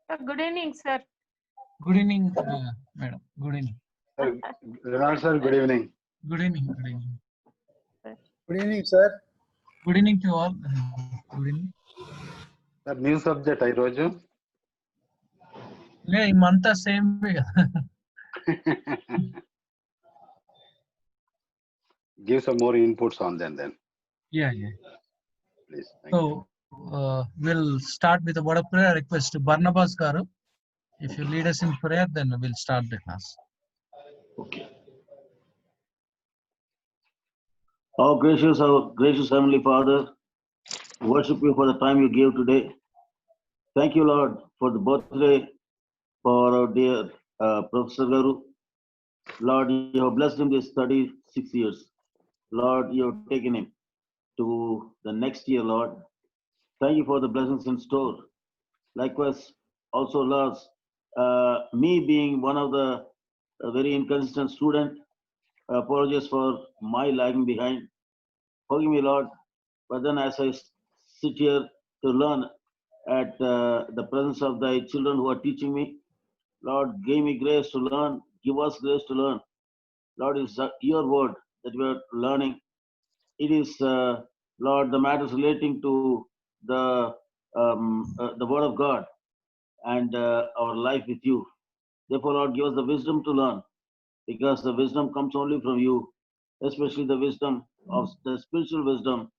Good evening, sir. Good evening, madam. Good evening. Sir, Ronald sir, good evening. Good evening. Good evening. Good evening, sir. Good evening to all. Good evening. Sir, new subject I రోజు. Yeah, ఈ month same way. Give some more inputs on them then, Yeah, yeah. please. Thank you. So we'll start with a word of prayer. Request to Barnabas Garu. If you lead us in prayer, then we'll start the class. Okay. Our gracious Heavenly Father, worship you for the time you gave today. Thank you, Lord, for the birthday for our dear Professor Garu. Lord, you have blessed him this 36 years. Lord, you have taken him to the next year, Lord. Thank you for the blessings in store. Likewise, also, Lord, me being one of the very inconsistent student, apologies for my lagging behind. Forgive me, Lord. But then as I sit here to learn at the presence of thy children who are teaching me, Lord, give me grace to learn. Give us grace to learn. Lord, it's your word that we are learning. It is, Lord, the matters relating to the word of God and our life with you. Therefore, Lord, give us the wisdom to learn, because the wisdom comes only from you, especially the wisdom of the spiritual wisdom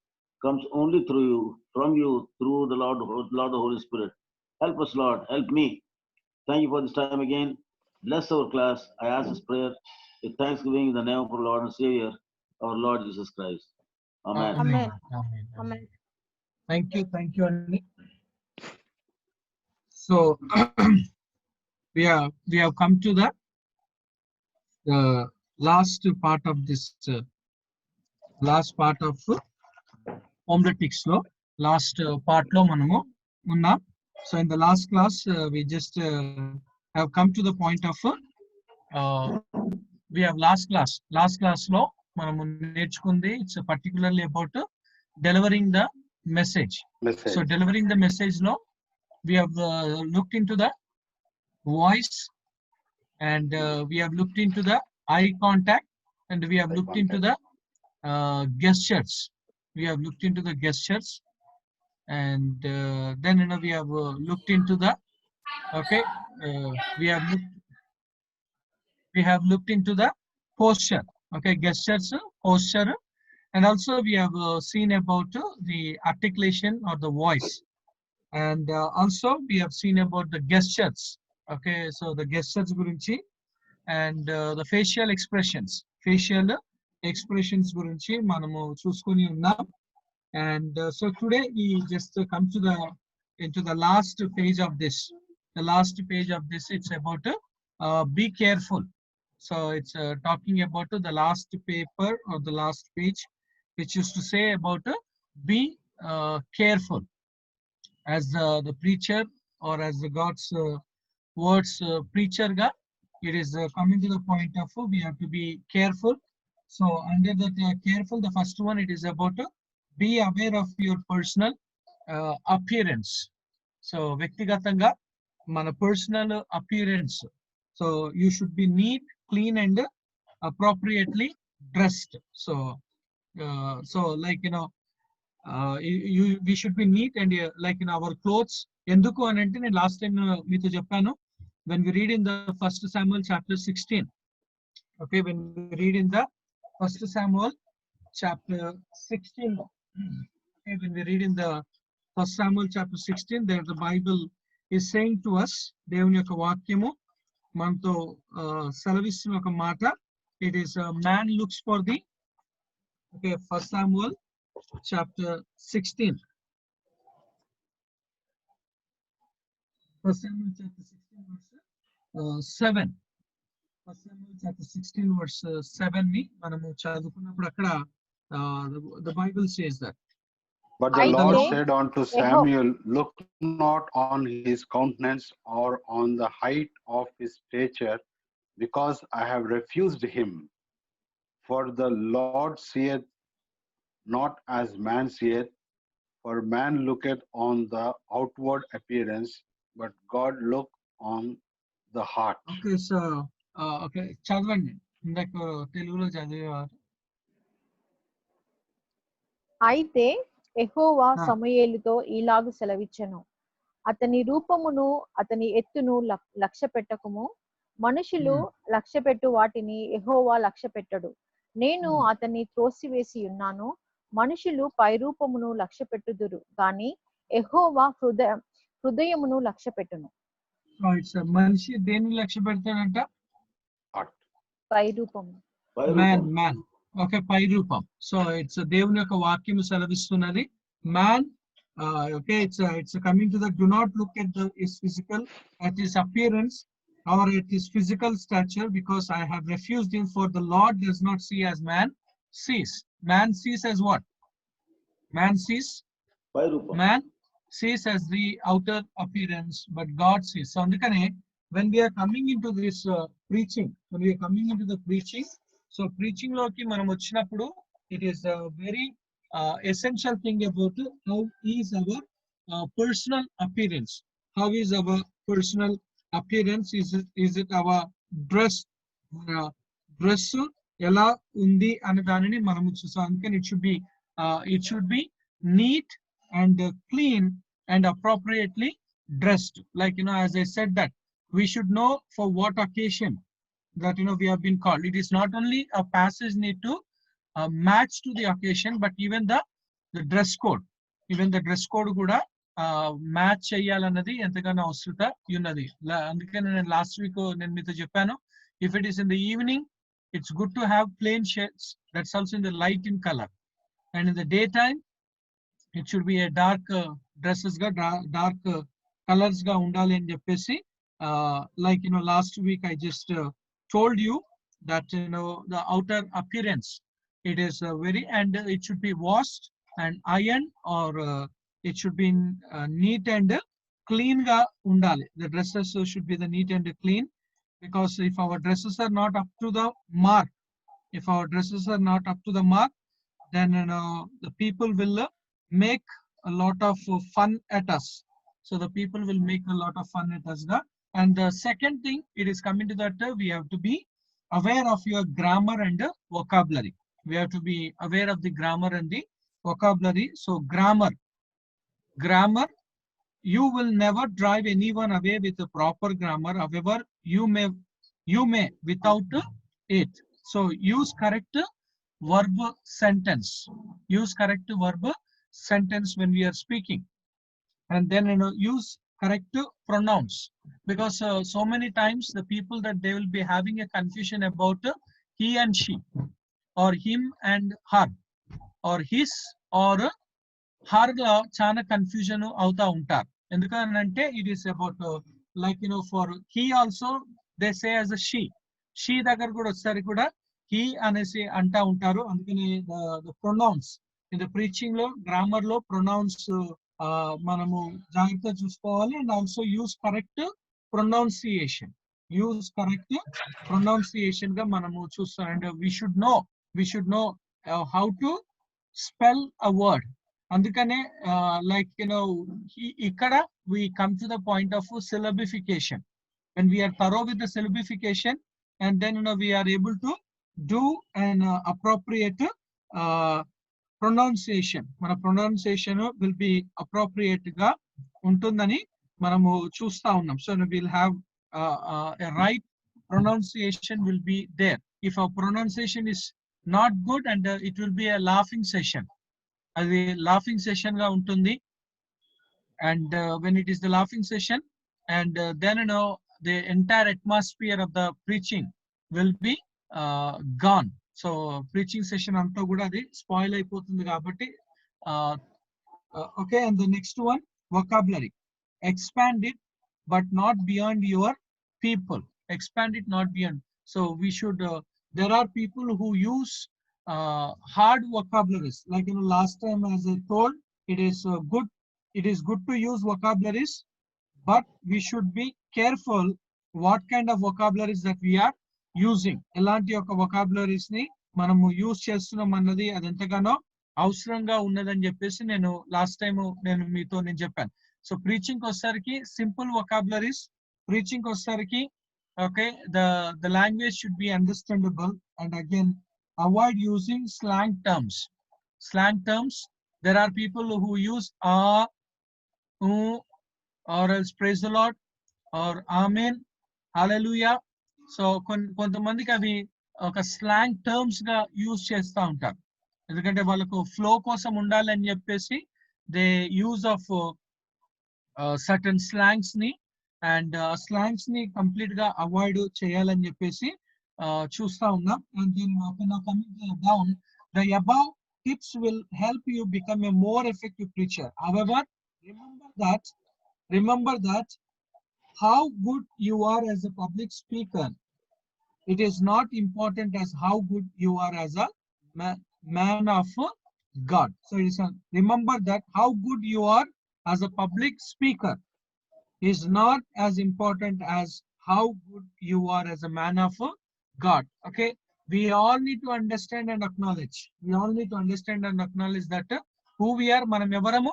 comes only through you, from you, through the Lord, the Holy Spirit. Help us, Lord. Help me. Thank you for this time again. Bless our class. I ask this prayer with thanksgiving in the name of our Lord and Savior, our Lord Jesus Christ. Amen. Amen. Amen. Amen. Thank you, Andy. So we have come to the last part of this homiletics lo last part lo manamu unnam. So in the last class we just have come to the point of we have last class lo manamu నేర్చుకుంది it's particularly about delivering the message. So delivering the message lo we have looked into the voice, and we have looked into the eye contact, and we have looked into the gestures. We have looked into the gestures, and then we have looked into the we have looked into the posture. Okay, gestures, posture, and also we have seen about the articulation or the voice, and also we have seen about the gestures. Okay, so the gestures gurinchi and the facial expressions gurinchi manamu chuskoni unnam. And so today we just come to the into the last page of this. The last page of this, it's about be careful. So it's talking about the last paper or the last page, which is to say about be careful. As the preacher, or as the God's words preacher ga, it is coming to the point of we have to be careful. So under that careful, the first one, it is about be aware of your personal appearance. So వ్యక్తిగతంగా మన personal appearance. So you should be neat, clean, and appropriately dressed. So like we should be neat and like in our clothes. ఎందుకు అని అంటే నేను last time మీతో చెప్పాను, when we read in the 1 Samuel chapter 16. Okay, when we read in the 1 Samuel chapter 16. Okay, when we read in the 1 Samuel chapter 16, there the Bible is saying to us, దేవుని యొక్క వాక్యము మనతో సెలవిస్తున్న ఒక మాట. It is man looks for the, okay, 1 Samuel chapter 16. 1 Samuel chapter 16 verse 7. 1 Samuel chapter 16 verse 7 ని మనము చదువుకున్నప్పుడు అక్కడ the Bible says that. But the Lord అయితే said unto Samuel, look not on his countenance or on the height of his stature, because I have refused him. For the Lord seeth not as man seeth, for man looketh on the outward appearance, but God look on the heart. Okay so okay చదవండి ఇందాక తెలుగులో చదివేవారు. అయితే యెహోవా ఆ. సమూయేలుతో ఈలాగు సెలవిచ్చెను, అతని రూపమును అతని ఎత్తును లక్ష్య పెట్టకము. మనుషులు లక్ష్య పెట్టు వాటిని యెహోవా లక్ష్య పెట్టడు. నేను అతన్ని త్రోసివేసి ఉన్నాను. మనుషులు పైరూపమును లక్ష్య పెట్టుదురు గాని యెహోవా హృదయమును లక్ష్య పెట్టును. మనిషి దేన్ని లక్ష్య పెడతాడంట? Heart. పైరూపము. మ్యాన్. ఓకే, పై రూపం. సో ఇట్స్ దేవుని యొక్క వాక్యం సెలవిస్తున్నది. Man, okay, it's coming to the do not look at his physical, at his appearance or at his physical stature, because I have refused him. For the Lord does not see as man sees. Man sees as what? Man sees as the outer appearance, but God sees. So andukane when we are coming into this preaching, so preaching loki manam vachinappudu, it is a very essential thing about how is our personal appearance. How is our personal appearance? Is it our dress ela undi ane danini manamu chusa. Andukane it should be neat and clean and appropriately dressed. Like, as I said, that we should know for what occasion that we have been called. It is not only a passage need to match to the occasion, but even the dress code. Even the dress code kuda match cheyyalannadi entagana avasrata unnadi. Andukane nenu last week nenu meeto cheppanu, if it is in the evening, it's good to have plain shirts. That's also in the light in color. And in the daytime, it should be a dark dresses ga dark colors ga undali ani cheppesi. Like last week I just told you that the outer appearance, it is very, and it should be washed and ironed, or it should be neat and clean ga undali. The dresses should be the neat and clean, because if our dresses are not up to the mark, then the people will make a lot of fun at us. So the people will make a lot of fun at us. And the second thing, it is coming to that we have to be aware of your grammar and vocabulary. We have to be aware of the grammar and the vocabulary. So grammar, you will never drive anyone away with a proper grammar. However, you may without it. So use correct verb sentence. Use correct verb sentence when we are speaking. And then use correct pronouns, because so many times the people that they will be having a confusion about he and she, or him and her, or his or her la chana confusion avuta untar. Endukanante it is about like for he also they say as a she దగ్గర కూడా ఒకసారి కూడా he అనేసి అంటా ఉంటారు. అందుకని the pronouns in the preaching లో, grammar లో pronouns మనము జాగ్రత్తగా చూసుకోవాలి. And also use correct pronunciation. గా మనము చూస్తాం. And we should know how to spell a word. అందుకనే like ఇక్కడ we come to the point of syllabification. When we are thorough with the syllabification, and then we are able to do an appropriate pronunciation. Mana pronunciation will be appropriate ga untundani manamu chusta unnam. So we'll have a right pronunciation will be there. If our pronunciation is not good, and it will be a laughing session. Adi laughing session ga untundi. And when it is the laughing session, and then the entire atmosphere of the preaching will be gone. So preaching session anta kuda adi spoil ayipotundi kabatti okay. And the next one, vocabulary. Expand it, but not beyond your people. Expand it, not beyond. So we should there are people who use hard vocabularies. Like last time as I told, it is good to use vocabularies, but we should be careful what kind of vocabularies that we are using. Elanti oka vocabularies ni manamu use chestunnam annadi adi entagano అవసరంగా ఉన్నదని చెప్పేసి నేను last time నేను మీతో నేను చెప్పాను. So preaching వచ్చేసరికి simple vocabularies, preaching వచ్చేసరికి okay, the language should be understandable, and again avoid using slang terms. Slang terms, there are people who use or else praise the Lord or amen, hallelujah. So కొంతమందికి అవి ఒక slang terms గా use చేస్తూ ఉంటారు, ఎందుకంటే వాళ్ళకు flow కోసం ఉండాలని చెప్పేసి they use of certain slangs ని, అండ్ స్లాంగ్స్ ని కంప్లీట్ గా అవాయిడ్ చేయాలని చెప్పేసి చూస్తా ఉన్నాం. అండ్ దీని coming down, the above tips will help you become a more effective preacher. However, remember that how good you are as a public speaker, it is not important as how good you are as a man of God. So remember that how good you are as a public speaker is not as important as how good you are as a man of God. Okay, we all need to understand and acknowledge. We all need to understand and acknowledge that who we are, manam evaramu.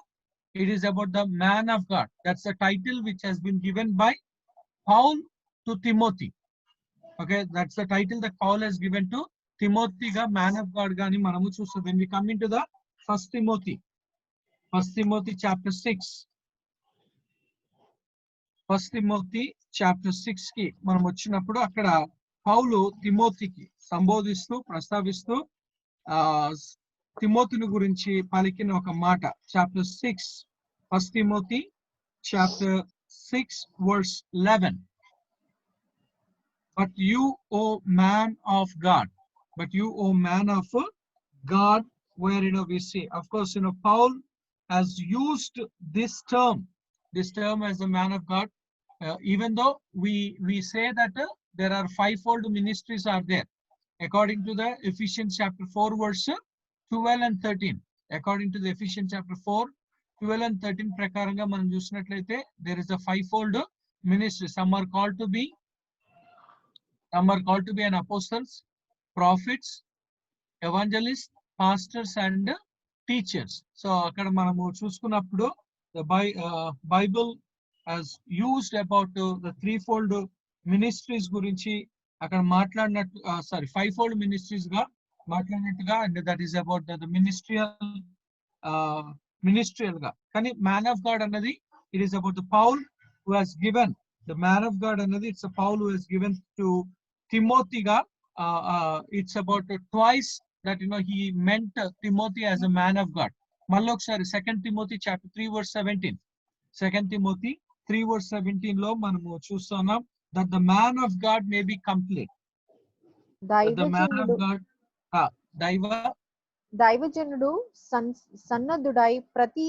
It is about the man of God. That's the title which has been given by Paul to Timothy. Okay, that's the title that Paul has given to Timothy ga man of God gani manamu chusta. When we come into the First Timothy chapter 6. First Timothy chapter 6 కి మనం వచ్చినప్పుడు అక్కడ పౌలు తిమోతికి సంబోధిస్తూ ప్రస్తావిస్తూ తిమోతిని గురించి పలికిన ఒక మాట. Chapter 6, first Timothy chapter 6 verse 11. But you, O man of God, where we see, of course, Paul has used this term as a man of God. Even though we say that there are fivefold ministries are there, according to the Ephesians chapter 4 verse 12 and 13. According to the Ephesians chapter 4, 12 and 13 prakaranga manam chusinattlaithe there is a fivefold ministry. Some are called to be an apostles, prophets, evangelists, pastors and teachers. So akkada manamu chusukunnappudu the Bible has used about the threefold ministries gurinchi అక్కడ మాట్లాడినట్టు fivefold ministries గా మాట్లాడినట్టుగా, and that is about the ministerial గా. కానీ man of God అన్నది it is about the Paul who has given the man of God అన్నది it's a Paul who has given to Timothy గా. It's about twice that he meant Timothy as a man of God. మళ్ళీ ఒకసారి 2 Timothy chapter 3 verse 17. 2 Timothy 3 verse 17 లో మనము చూస్తున్నాం that the man of God may be complete. దైవజనుడు సన్నద్ధుడై ప్రతి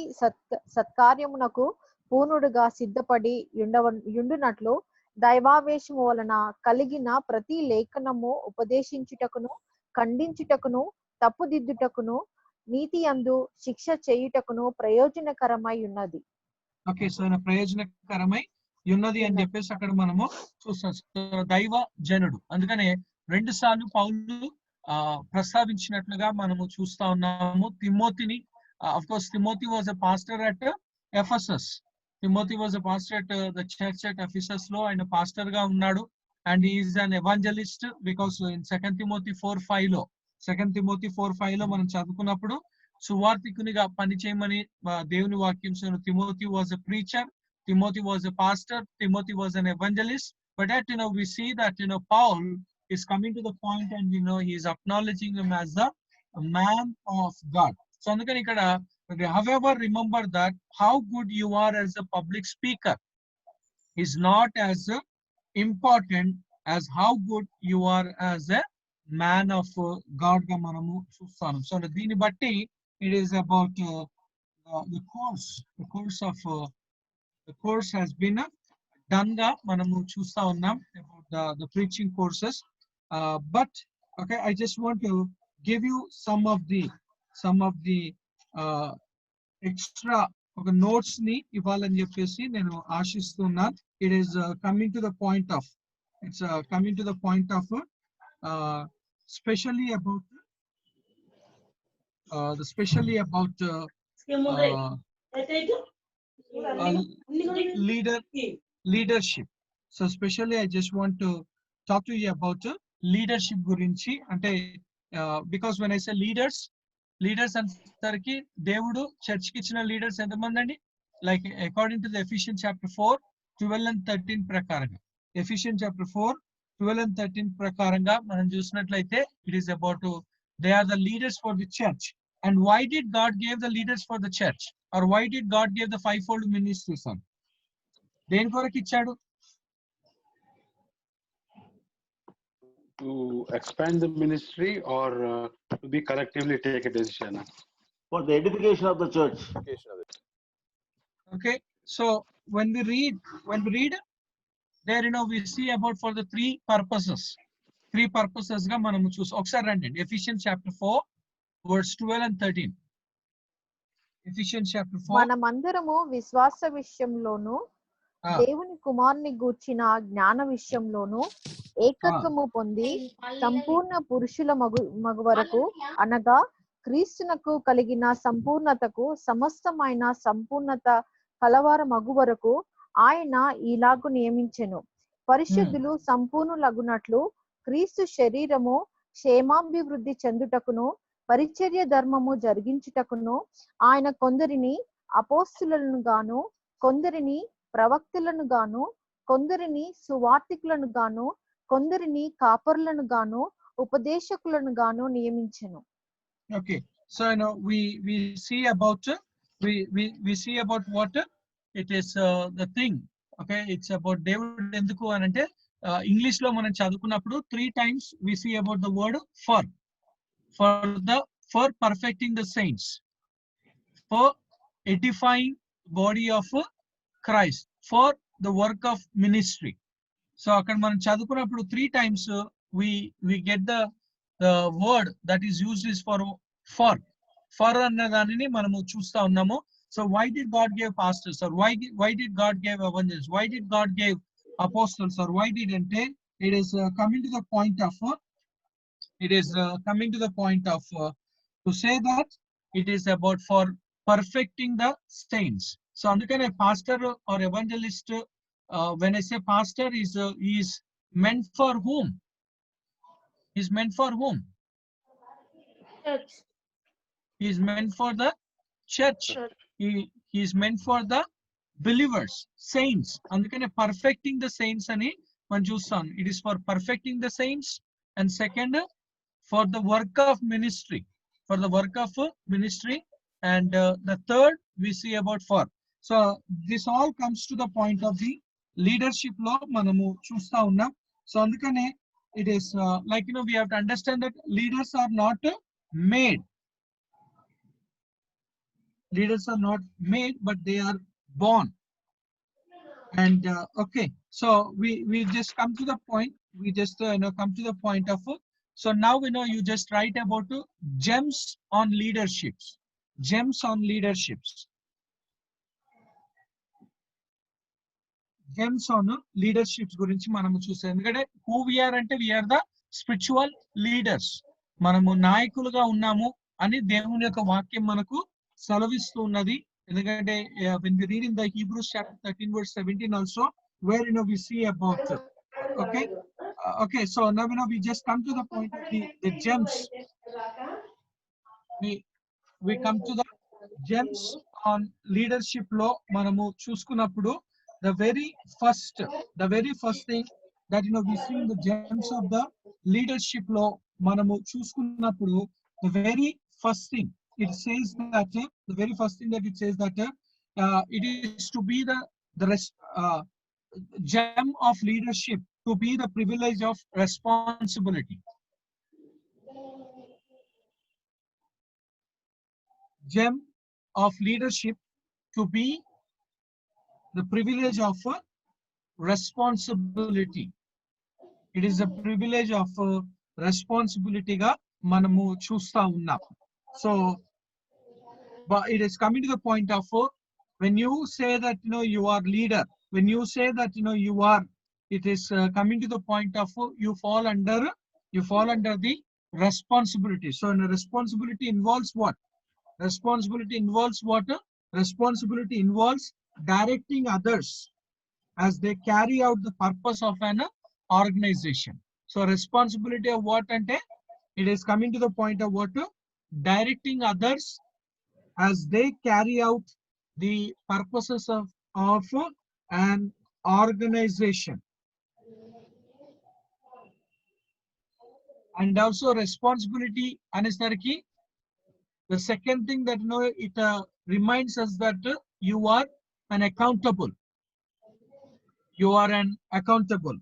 సత్కార్యమునకు పూర్ణుడుగా సిద్ధపడి యుండునట్లు దైవావేశము వలన కలిగిన ప్రతి లేఖనము ఉపదేశించుటకును, ఖండించుటకును, తప్పుదిద్దుటకును, నీతి యందు శిక్ష చేయుటకును ప్రయోజనకరమై ఉన్నది. ఓకే, సో ప్రయోజనకరమై ఉన్నది అని చెప్పేసి అక్కడ మనము చూస్తాం. దైవ జనుడు, అందుకనే 2 సార్లు పౌలు ప్రస్తావించినట్లుగా మనము చూస్తా ఉన్నాము తిమోతిని. Of course Timothy was a pastor at Ephesus. Timothy was a pastor at the church at Ephesus లో ఆయన పాస్టర్ గా ఉన్నాడు. And he is an evangelist because in 2 Timothy 4:5 లో 2 Timothy 4:5 లో మనం చదువుకున్నప్పుడు సువార్థికునిగా పనిచేయమని దేవుని వాక్యం. Timothy was a preacher, Timothy was a pastor, Timothy was an evangelist. But that we see that Paul is coming to the point and he is acknowledging him as a man of God. So andukani ikkada, however, remember that how good you are as a public speaker is not as important as how good you are as a man of God ga manamu chustam. So dini batti it is about the course has been done ga manamu chusta unnam about the preaching courses. But okay, I just want to give you some of the extra notes ni ivalani cheppesi nenu aashistunnanu. It is coming to the point of especially about leadership. So especially I just want to talk to you about leadership గురించి అంటే because when I say leaders అందరికి దేవుడు church కి ఇచ్చిన leaders ఎంతమంది అండి? Like according to the Ephesians chapter 4 12 and 13 ప్రకారంగా Ephesians chapter 4 12 and 13 ప్రకారంగా మనం చూసినట్లయితే it is about they are the leaders for the church. And why did God give the leaders for the church? Or why did God give the fivefold ministry son? దేని కొరకు ఇచ్చాడు? To expand the ministry or to be collectively take a decision? For the edification of the church. Okay, so when we read there, we see about for the three purposes గా మనం చూసి ఒకసారి రండి. Ephesians chapter 4 verse 12 and 13. Ephesians chapter 4. మనమందరము విశ్వాస విషయంలోను దేవుని కుమారుని గూర్చిన జ్ఞాన విషయంలోను ఏకత్వము పొంది సంపూర్ణ పురుషుల మగు వరకు అనగా క్రీస్తునకు కలిగిన సంపూర్ణతకు సమస్తమైన సంపూర్ణత కలవార మగు వరకు ఆయన ఈలాగు నియమించెను. పరిశుద్ధులు సంపూర్ణులగునట్లు క్రీస్తు శరీరము క్షేమాభివృద్ధి చెందుటకును పరిచర్య ధర్మము జరిగించుటకును ఆయన కొందరిని అపోస్తులను గాను, కొందరిని ప్రవక్తలను గాను, కొందరిని సువార్తికులను గాను, కొందరిని కాపరులను గాను, ఉపదేశకులను గాను నియమించెను. Okay, so we see about we see about what it is the thing. Okay, it's about David ఎందుకు అని అంటే ఇంగ్లీష్ లో మనం చదువుకున్నప్పుడు 3 times we see about the word for perfecting the saints, for edifying body of Christ, for the work of ministry. So అక్కడ మనం చదువుకున్నప్పుడు 3 times we get the word that is used is for అన్న దానిని మనము చూస్తా ఉన్నాము. So why did God give pastors, or why did God give evangelists, why did God give apostles, or why did ante it is coming to the point of to say that it is about for perfecting the saints. So అందుకనే pastor or evangelist, when I say pastor, he is meant for whom? Is meant for whom? Church. He is meant for the church. He is meant for the believers, saints. Andukane perfecting the saints ani man chustam. It is for perfecting the saints, and second for the work of ministry, and the third we see about for. So this all comes to the point of the leadership law manamu chusta unnam. So andukane it is like we have to understand that leaders are not made. Leaders are not made, but they are born. And okay, so we just come to the point. We just come to the point of so now you just write about gems on leaderships. Gems on leaderships. Gems on leaderships గురించి మనము చూసాం. ఎందుకంటే who we are అంటే we are the spiritual leaders. మనము నాయకులుగా ఉన్నాము అని దేవుని యొక్క వాక్యం మనకు సెలవిస్తూ ఉన్నది. ఎందుకంటే when we read in the Hebrews chapter 13 verse 17 also, where we see about okay, so now we just come to the point of the gems. We come to the gems on leadership law. మనము చూసుకున్నప్పుడు the very first thing that we see in the gems of the leadership law, మనము చూసుకున్నప్పుడు the very first thing it says that it is to be the gem of leadership, to be the privilege of responsibility. Gem of leadership to be the privilege of responsibility. It is a privilege of responsibility ga manamu chusta unnam. So but it is coming to the point of when you say that you are leader, when you say that you are, it is coming to the point of you fall under the responsibility. So responsibility involves what? Responsibility involves directing others as they carry out the purpose of an organization. So responsibility of what ante, it is coming to the point of what? Directing others as they carry out the purposes of an organization. And also responsibility anesariki, the second thing that it reminds us that you are an accountable. You are an accountable.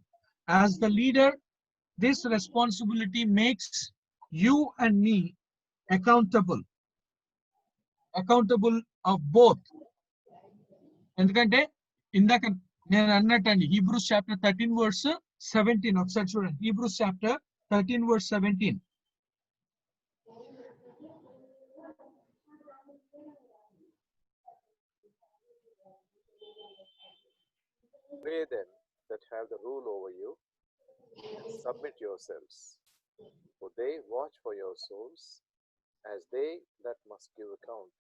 As the leader, this responsibility makes you and me accountable. Accountable of both. ఎందుకంటే ఇందాక నేను అన్నట్టండి Hebrews chapter 13 verse 17 ఒకసారి చూడండి. Hebrews chapter 13 verse 17. Pray then that have the rule over you, submit yourselves, for they watch for your souls, as they that must give account,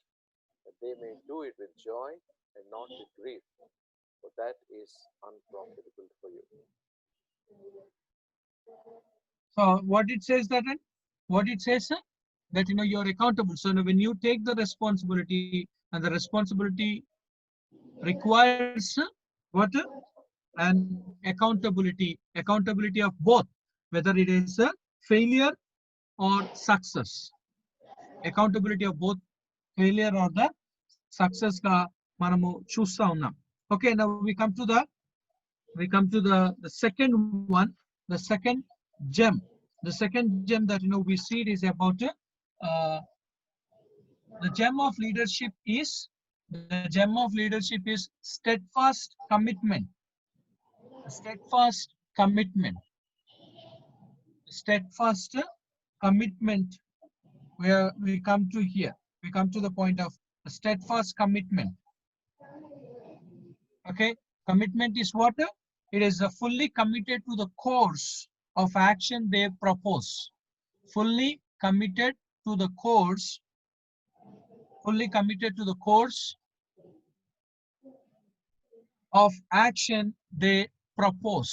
that they may do it with joy and not with grief, for that is unprofitable for you. So what it says that, what it says that you're accountable. So when you take the responsibility, and the responsibility requires what? And accountability of both, whether it is a failure or success. Accountability of both failure or the success ga manamu chusta unnam. Okay, now we come to the second one, the second gem. The second gem that we see it is about the gem of leadership is steadfast commitment. Steadfast commitment. Steadfast commitment. Where we come to here, we come to the point of steadfast commitment. Okay, commitment is what? It is fully committed to the course of action they propose. Fully committed to the course. Fully committed to the course of action they propose.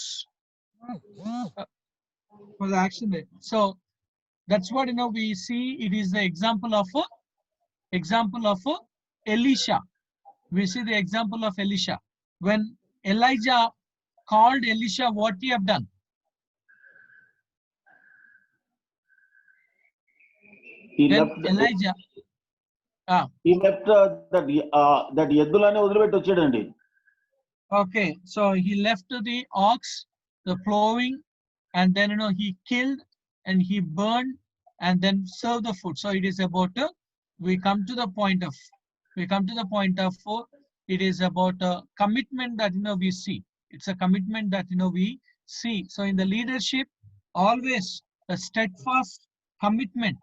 For the action they. So that's what we see. It is the example of Elisha. We see the example of Elisha. When Elijah called Elisha, what he have done? He Then left Elijah. that ఎద్దులనే వదిలిపెట్టి వచ్చాడండి. Okay, so he left the ox, the plowing, and then he killed and he burned and then served the food. So it is about we come to the point of it is about a commitment that we see. It's a commitment that we see. So in the leadership, always a steadfast commitment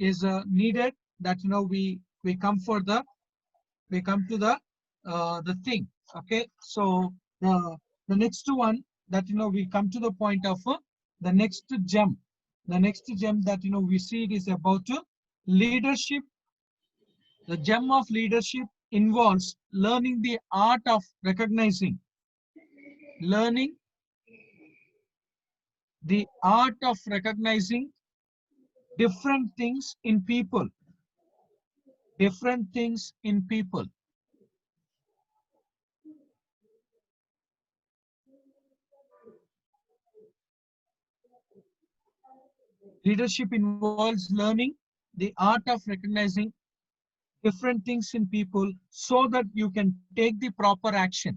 is needed. That we come to the thing. Okay, so the next one that we come to the point of the next gem. The next gem that we see it is about leadership. The gem of leadership involves learning the art of recognizing. Learning the art of recognizing different things in people. Different things in people. Leadership involves learning the art of recognizing different things in people so that you can take the proper action.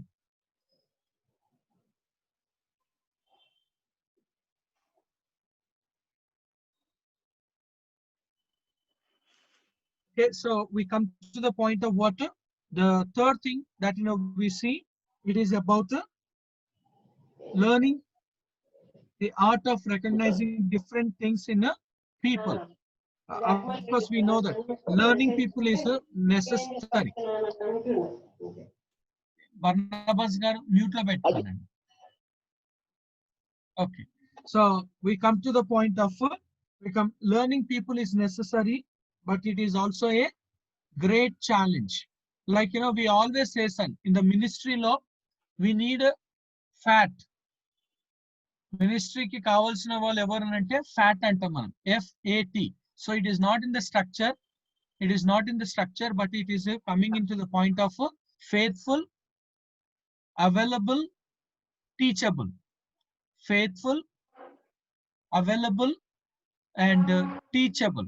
Okay, so we come to the point of what? The third thing that we see, it is about learning the art of recognizing different things in people. Of course, we know that learning people is necessary. Barnabas garu mute lo pettukoranడి. Okay, so we come to the point of learning people is necessary, but it is also a great challenge. like we always say, son, in the ministry law, we need a fat. Ministry ki kavalsina vallu evaru ante fat antam manam, FAT. So it is not in the structure. It is not in the structure, but it is coming into the point of faithful, available, teachable. Faithful, available, and teachable.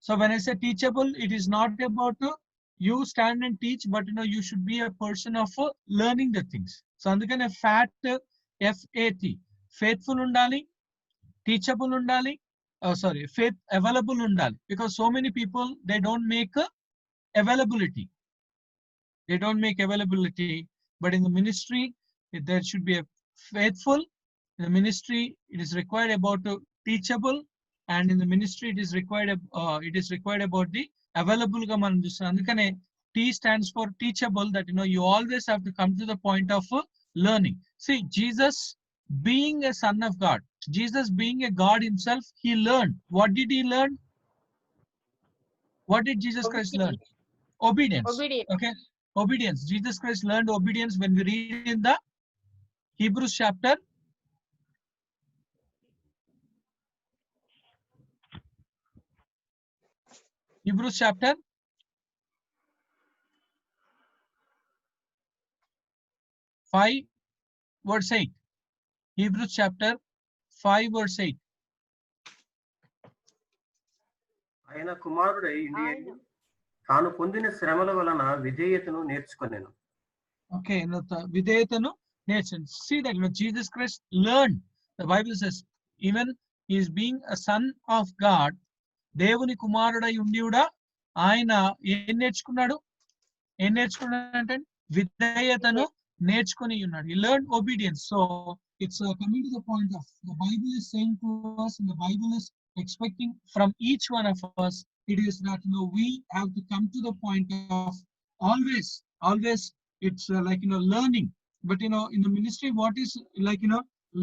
So when I say teachable, it is not about you stand and teach, but you should be a person of learning the things. So andukane fat, FAT, faithful undali, teachable undali, faith available undali, because so many people, they don't make availability. They don't make availability, but in the ministry, there should be a faithful. In the ministry, it is required about teachable, and in the ministry, it is required about the available ga manam chustam. Andukane T stands for teachable, that you always have to come to the point of learning. See, Jesus being a son of God, Jesus being a God himself, he learned. What did he learn? What did Jesus Christ learn? Obedience. Obedience. Okay, obedience. Jesus Christ learned obedience. When we read in the Hebrews chapter 5 verse 8. Hebrews chapter 5 verse 8. ఆయన కుమారుడై ఉండి ఆయన తాను పొందిన శ్రమల వలన విధేయతను నేర్చుకొనెను. Okay, videyatanu నేర్చుకోండి. See that Jesus Christ learned. The Bible says, even he is being a son of God, దేవుని కుమారుడై ఉండి కూడా ఆయన ఏం నేర్చుకున్నాడు అంటే విధేయతను నేర్చుకుని ఉన్నాడు. He learned obedience. So it's coming to the point of the Bible is saying to us, and the Bible is expecting from each one of us, it is that we have to come to the point of always it's like learning. But in the ministry, what is like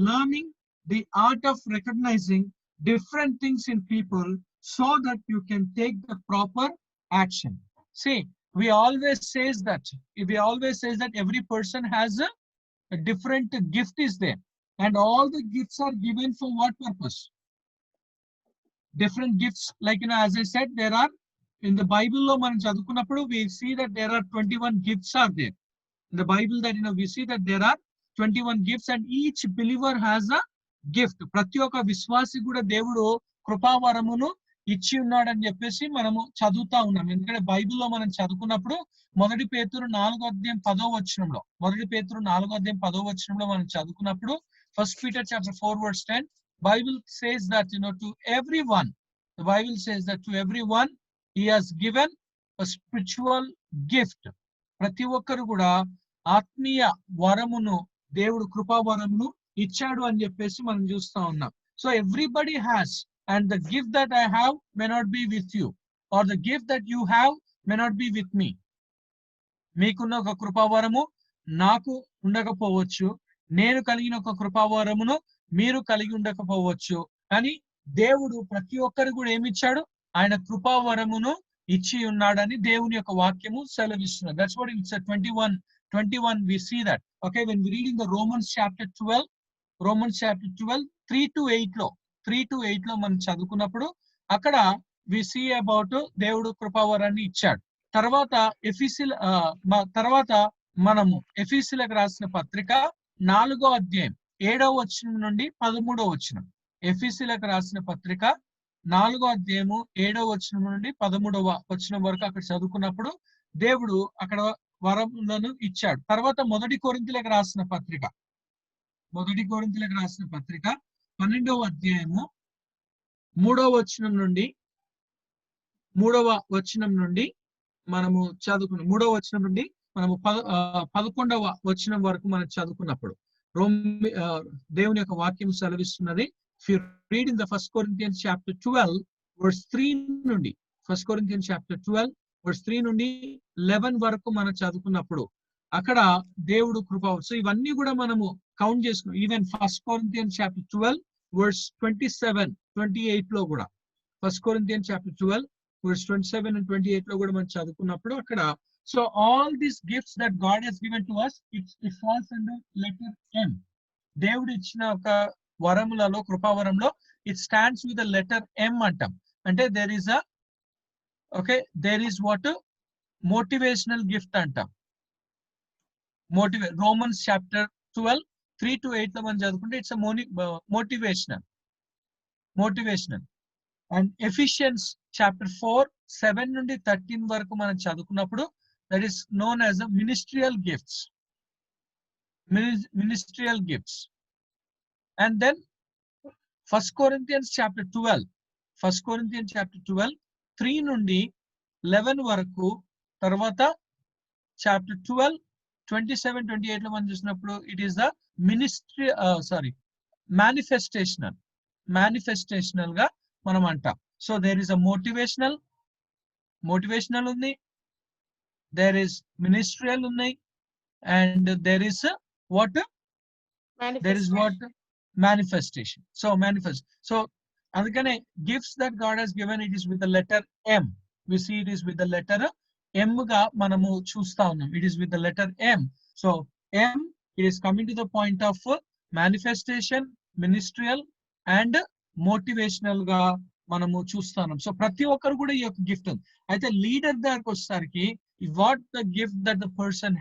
learning the art of recognizing different things in people, so that you can take the proper action. See, we always says that every person has a different gift is there, and all the gifts are given for what purpose? Different gifts, like as I said, there are in the Bible lo manam chadukunnappudu we see that there are 21 gifts are there in the Bible, that we see that there are 21 gifts, and each believer has a gift. ప్రతి ఒక్క విశ్వాసి కూడా దేవుడు కృపావరమును ఇచ్చి ఉన్నాడని చెప్పేసి మనము చదువుతా ఉన్నాం. ఎందుకంటే బైబిల్లో మనం చదువుకున్నప్పుడు మొదటి పేతురు 4:10 మనం చదువుకున్నప్పుడు, First Peter chapter 4 verse 10, Bible says that to everyone, the Bible says that to everyone he has given a spiritual gift. ప్రతి ఒక్కరు కూడా ఆత్మీయ వరమును, దేవుడు కృపా వరమును ఇచ్చాడు అని చెప్పేసి మనం చూస్తా ఉన్నాం. So everybody has, and the gift that I have may not be with you, or the gift that you have may not be with me. మీకున్న ఒక కృపావరము నాకు ఉండకపోవచ్చు, నేను కలిగిన ఒక కృపావరమును మీరు కలిగి ఉండకపోవచ్చు, కానీ దేవుడు ప్రతి ఒక్కరు కూడా ఏమిచ్చాడు? ఆయన కృపావరమును ఇచ్చి ఉన్నాడని దేవుని యొక్క వాక్యము సెలవిస్తున్నది. That's what it's at 21 we see that. Okay, when we read in the Romans chapter 12 3 to 8 లో మనం చదువుకున్నప్పుడు అక్కడ we see about దేవుడు కృపావరాన్ని ఇచ్చాడు. తర్వాత మనము ఎఫీసీలకు రాసిన పత్రిక 4వ అధ్యాయం 7వ వచనం నుండి 13వ వచనం. ఎఫీసీలకు రాసిన పత్రిక 4వ అధ్యాయము 7వ వచనం నుండి 13వ వచనం వరకు అక్కడ చదువుకున్నప్పుడు దేవుడు అక్కడ వరములను ఇచ్చాడు. తర్వాత మొదటి కొరింథీయులకు రాసిన పత్రిక 12వ అధ్యాయము 3వ వచనం నుండి మనము చదువుకున్నాం. 3వ వచనం నుండి మనము 11వ వచనం వరకు మనం చదువుకున్నప్పుడు దేవుని యొక్క వాక్యం సెలవిస్తున్నది. If you read in the 1 Corinthians chapter 12 verse 3 నుండి 1 Corinthians chapter 12 verse 3 నుండి 11 వరకు మనం చదువుకున్నప్పుడు అక్కడ దేవుడు కృప. సో ఇవన్నీ కూడా మనము కౌంట్ చేసుకున్నాం. ఈవెన్ 1 Corinthians chapter 12 verse 27-28 లో కూడా 1 Corinthians chapter 12 verse 27 and 28 లో కూడా మనం చదువుకున్నప్పుడు అక్కడ So all these gifts that God has given to us, it falls under letter M. దేవుడు ఇచ్చిన ఒక వరములలో కృపావరంలో it stands with the letter M అంటాం. అంటే there is a there is what motivational gift అంటాం. Romans chapter 12 3 to 8 లో మనం చదువుకుంటే it's a motivational. And Ephesians chapter 4 7 నుండి 13 వరకు మనం చదువుకున్నప్పుడు that is known as a ministerial gifts. And then 1 Corinthians chapter 12 3 నుండి 11 వరకు, తర్వాత chapter 12 27 28 లో మనం చూసినప్పుడు it is the manifestational గా మనం అంటాం. So there is a motivational ఉంది, there is ministerial ఉన్నాయి, and there is what manifestation. So అందుకనే gifts that God has given, it is with the letter M. We see it is with the letter M గా మనము చూస్తా ఉన్నాం. It is with the letter M. So M, it is coming to the point of manifestation, ministerial and motivational గా మనము చూస్తున్నాం. So ప్రతి ఒక్కరు కూడా ఈ యొక్క గిఫ్ట్ ఉంది. అయితే లీడర్ దగ్గరకు వచ్చేసరికి what the gift that the person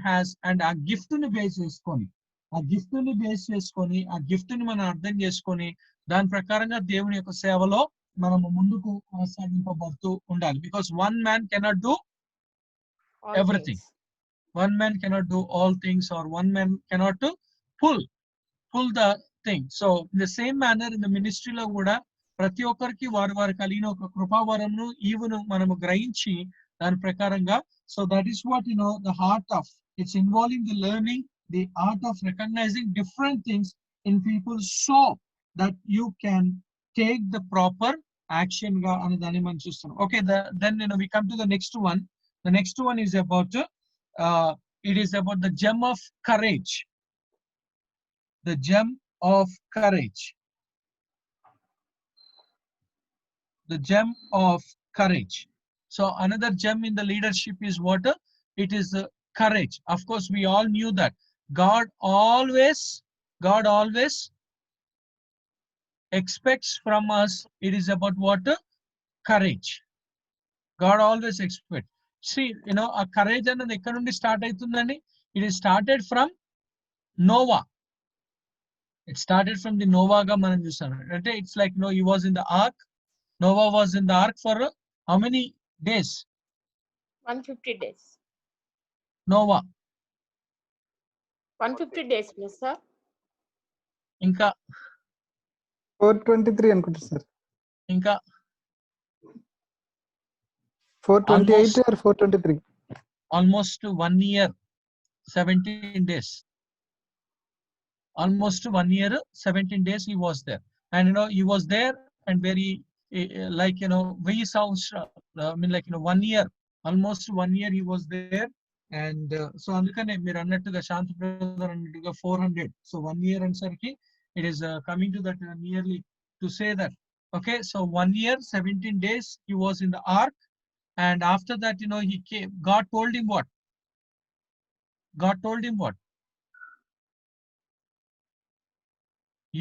has, and ఆ గిఫ్ట్ ని బేస్ చేసుకొని ఆ గిఫ్ట్ ని మనం అర్థం చేసుకొని దాని ప్రకారంగా దేవుని యొక్క సేవలో మనము ముందుకు కొనసాగింపబడుతూ ఉండాలి. Because one man cannot do everything. One man cannot do all things, or one man cannot pull the thing. So in the same manner in the ministry lo kuda prati okkariki varu kalina oka krupavaranu evunu manamu grahinchi dan prakaranga. So that is what the heart of it's involving the learning, the art of recognizing different things in people, so that you can take the proper action ga ani dani man chustunam. Okay, then we come to the next one. The next one is about it is about the gem of courage. The gem of courage. The gem of courage. So another gem in the leadership is what? It is courage. Of course, we all knew that God always expects from us. It is about what? Courage. God always expects. See, a courage అనేది ఎక్కడ నుండి start అవుతుందండి? It is started from Noah. It started from the Noah గా మనం చూసాం. అంటే it's like he was in the ark. Noah was in the ark for how many days? 150 days. Noah. 150 days, yes, sir. ఇంకా 423 అనుకుంటా sir. ఇంకా 428 or 423. Almost 1 year 17 days. Almost 1 year 17 days he was there, and he was there and very like we sounds I mean like 1 year, almost 1 year he was there. And so andukane meer annattuga Shanti brother annattuga 400. So 1 year ansarki it is coming to that nearly to say that. Okay, so 1 year 17 days he was in the ark. And after that, he came. God told him what?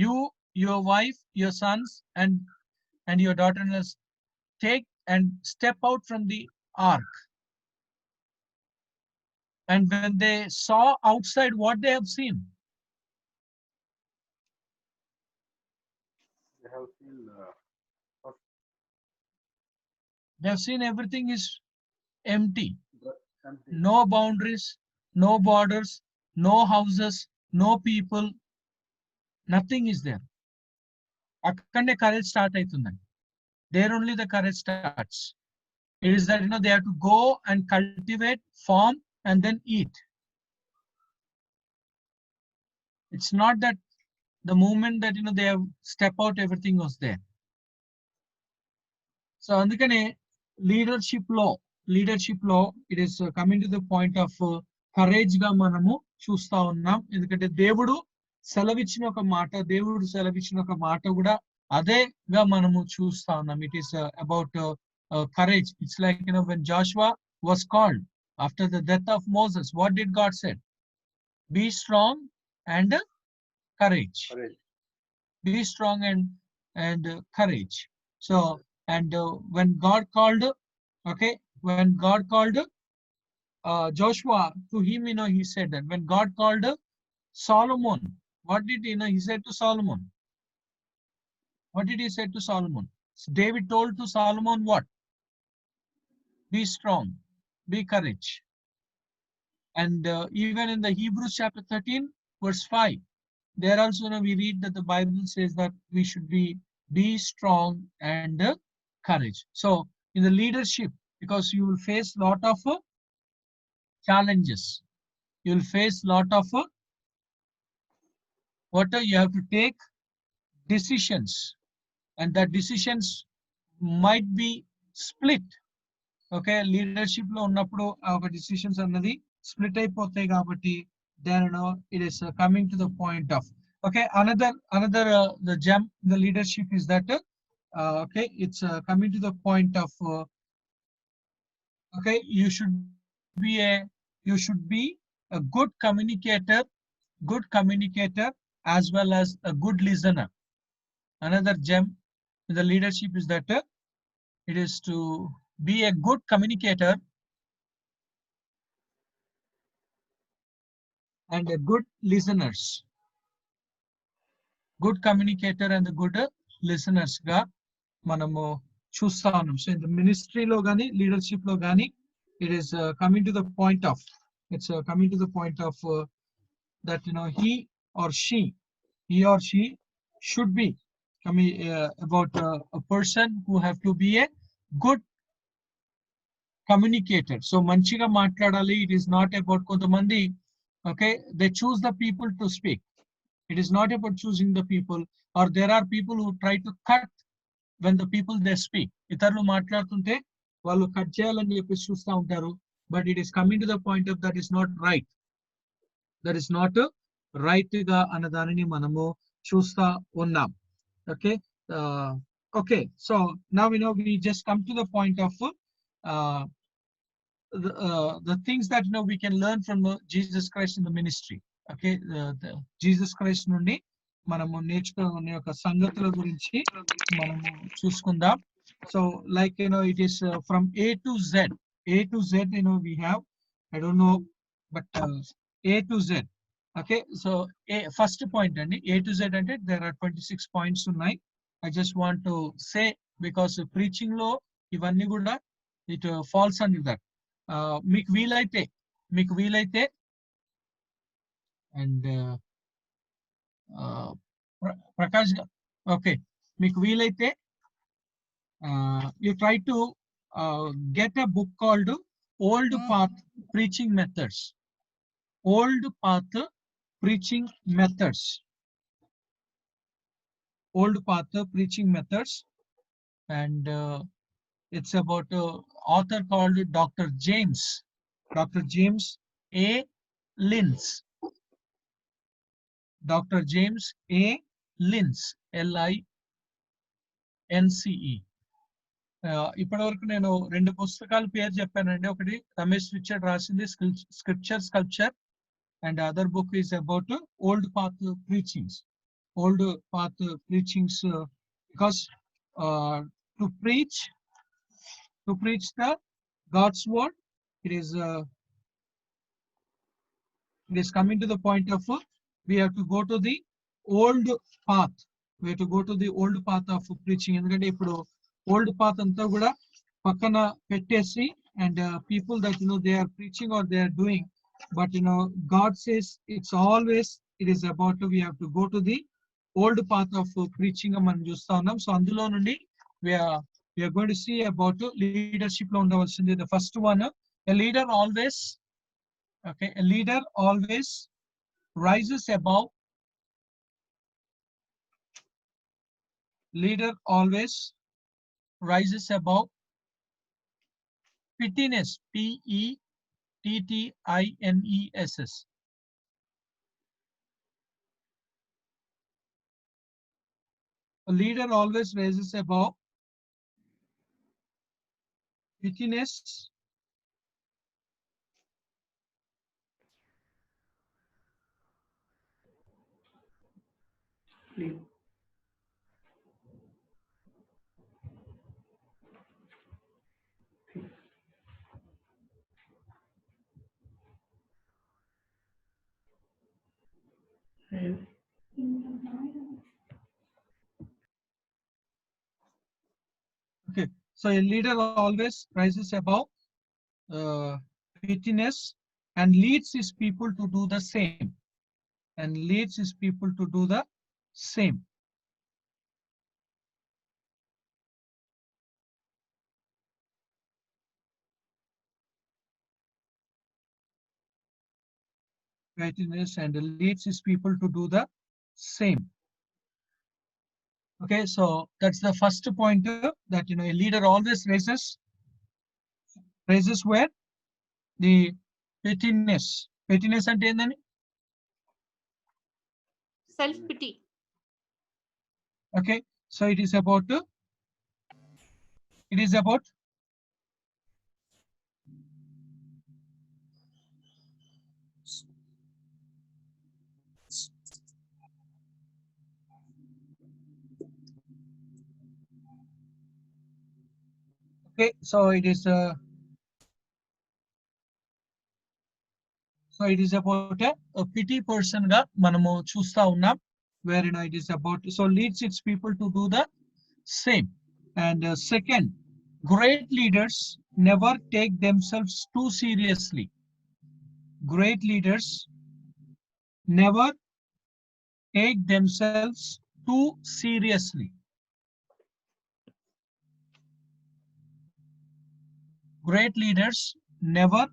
You, your wife, your sons, and your daughter-in-laws take and step out from the ark. And when they saw outside, what they have seen? They have seen everything is empty. No boundaries, no borders, no houses, no people. Nothing is there. Akkane courage start aitundandi. There only the courage starts. It is that they have to go and cultivate, farm, and then eat. It's not that the moment that they have step out, everything was there. So andukane leadership law it is coming to the point of courage ga manamu chusta unnam. Endukante దేవుడు సెలవిచ్చిన ఒక మాట కూడా అదేగా మనము చూస్తా ఉన్నాం. It is about courage. It's like, when Joshua was called after the death of Moses, what did God say? Be strong and courage. Courage. Be strong and courage. So, and when God called, when God called Joshua to him, he said that when God called Solomon, what did he said to Solomon? What did he say to Solomon? David told to Solomon what? Be strong, be courage. And even in the Hebrews chapter 13, verse 5, there also we read that the Bible says that we should be strong and courage. So in the leadership, because you will face lot of challenges, you will face lot of you have to take decisions, and that decisions might be split. Okay, leadership lo unnappudu oka decisions annadi split అయిపోతాయి కాబట్టి then it is coming to the point of, okay, another the gem in the leadership is that okay, it's coming to the point of okay, be a you should be a good communicator as well as a good listener. Another gem in the leadership is that it is to be a good communicator and a good listeners. Good communicator and the good listeners ga manamu చూస్తా ఉన్నాం. So in the ministry lo gani, leadership lo gani, it is coming to the point of, it's coming to the point of that he or she should be coming about a person who have to be a good communicator. So manchiga మాట్లాడాలి. It is not about కొంతమంది, okay, they choose the people to speak. It is not about choosing the people, or there are people who try to cut when the people they speak. ఇతరులు మాట్లాడుతుంటే వాళ్ళు cut చేయాలని చెప్పేసి చూస్తూ ఉంటారు. But it is coming to the point of that is not right. That is not right గా అన్న దానిని మనము చూస్తా ఉన్నాం. Okay. Okay. So now we just come to the point of uh, the things that we can learn from Jesus Christ in the ministry. Okay, the Jesus Christ నుండి మనము నేర్చుకునే ఒక సంగతుల గురించి మనము చూసుకుందాం. So like it is from A to Z. A to Z, we have, I don't know, but A to Z. Okay, so first point and A to Z అంటే there are 26 points ఉన్నాయి. I just want to say, because preaching లో ఇవన్నీ కూడా it falls under that. మీకు వీలైతే and Prakash, okay, మీకు వీలైతే you try to get a book called Old Path Preaching Methods. Old Path Preaching Methods. Old Path Preaching Methods. And it's about author called Dr. James A. Linz. Dr. James A. Linz, Lince. ఇప్పటి వరకు నేను 2 పుస్తకాల పేరు చెప్పానండి. ఒకటి Ramesh Richard రాసింది scripture sculpture, and other book is about old path preachings. Old path preachings, because to preach the God's word, it is coming to the point of we have to go to the old path. We have to go to the old path of preaching. ఎందుకంటే ఇప్పుడు old path అంతా కూడా పక్కన పెట్టేసి, and people that they are preaching or they are doing, but God says it's always it is about we have to go to the old path of preaching మనం చూస్తా ఉన్నాం. So అందులో నుండి we are going to see about leadership లో ఉండవలసింది. The first one, a leader always rises above. Leader always rises above pettiness. Pettitines. A leader always rises above Pettiness, okay. So a leader always rises above pettiness and leads his people to do the same. And leads his people to do the same. Pettiness and leads his people to do the same. Okay, so that's the first pointer that a leader always raises where the pettiness. Pettiness and then Self pity. okay, so it is about okay, so it is about a pity person ga manamu chusta unnam, where it is about, so leads its people to do the same. And second, great leaders never take themselves too seriously. Great leaders never take themselves too seriously. Great leaders never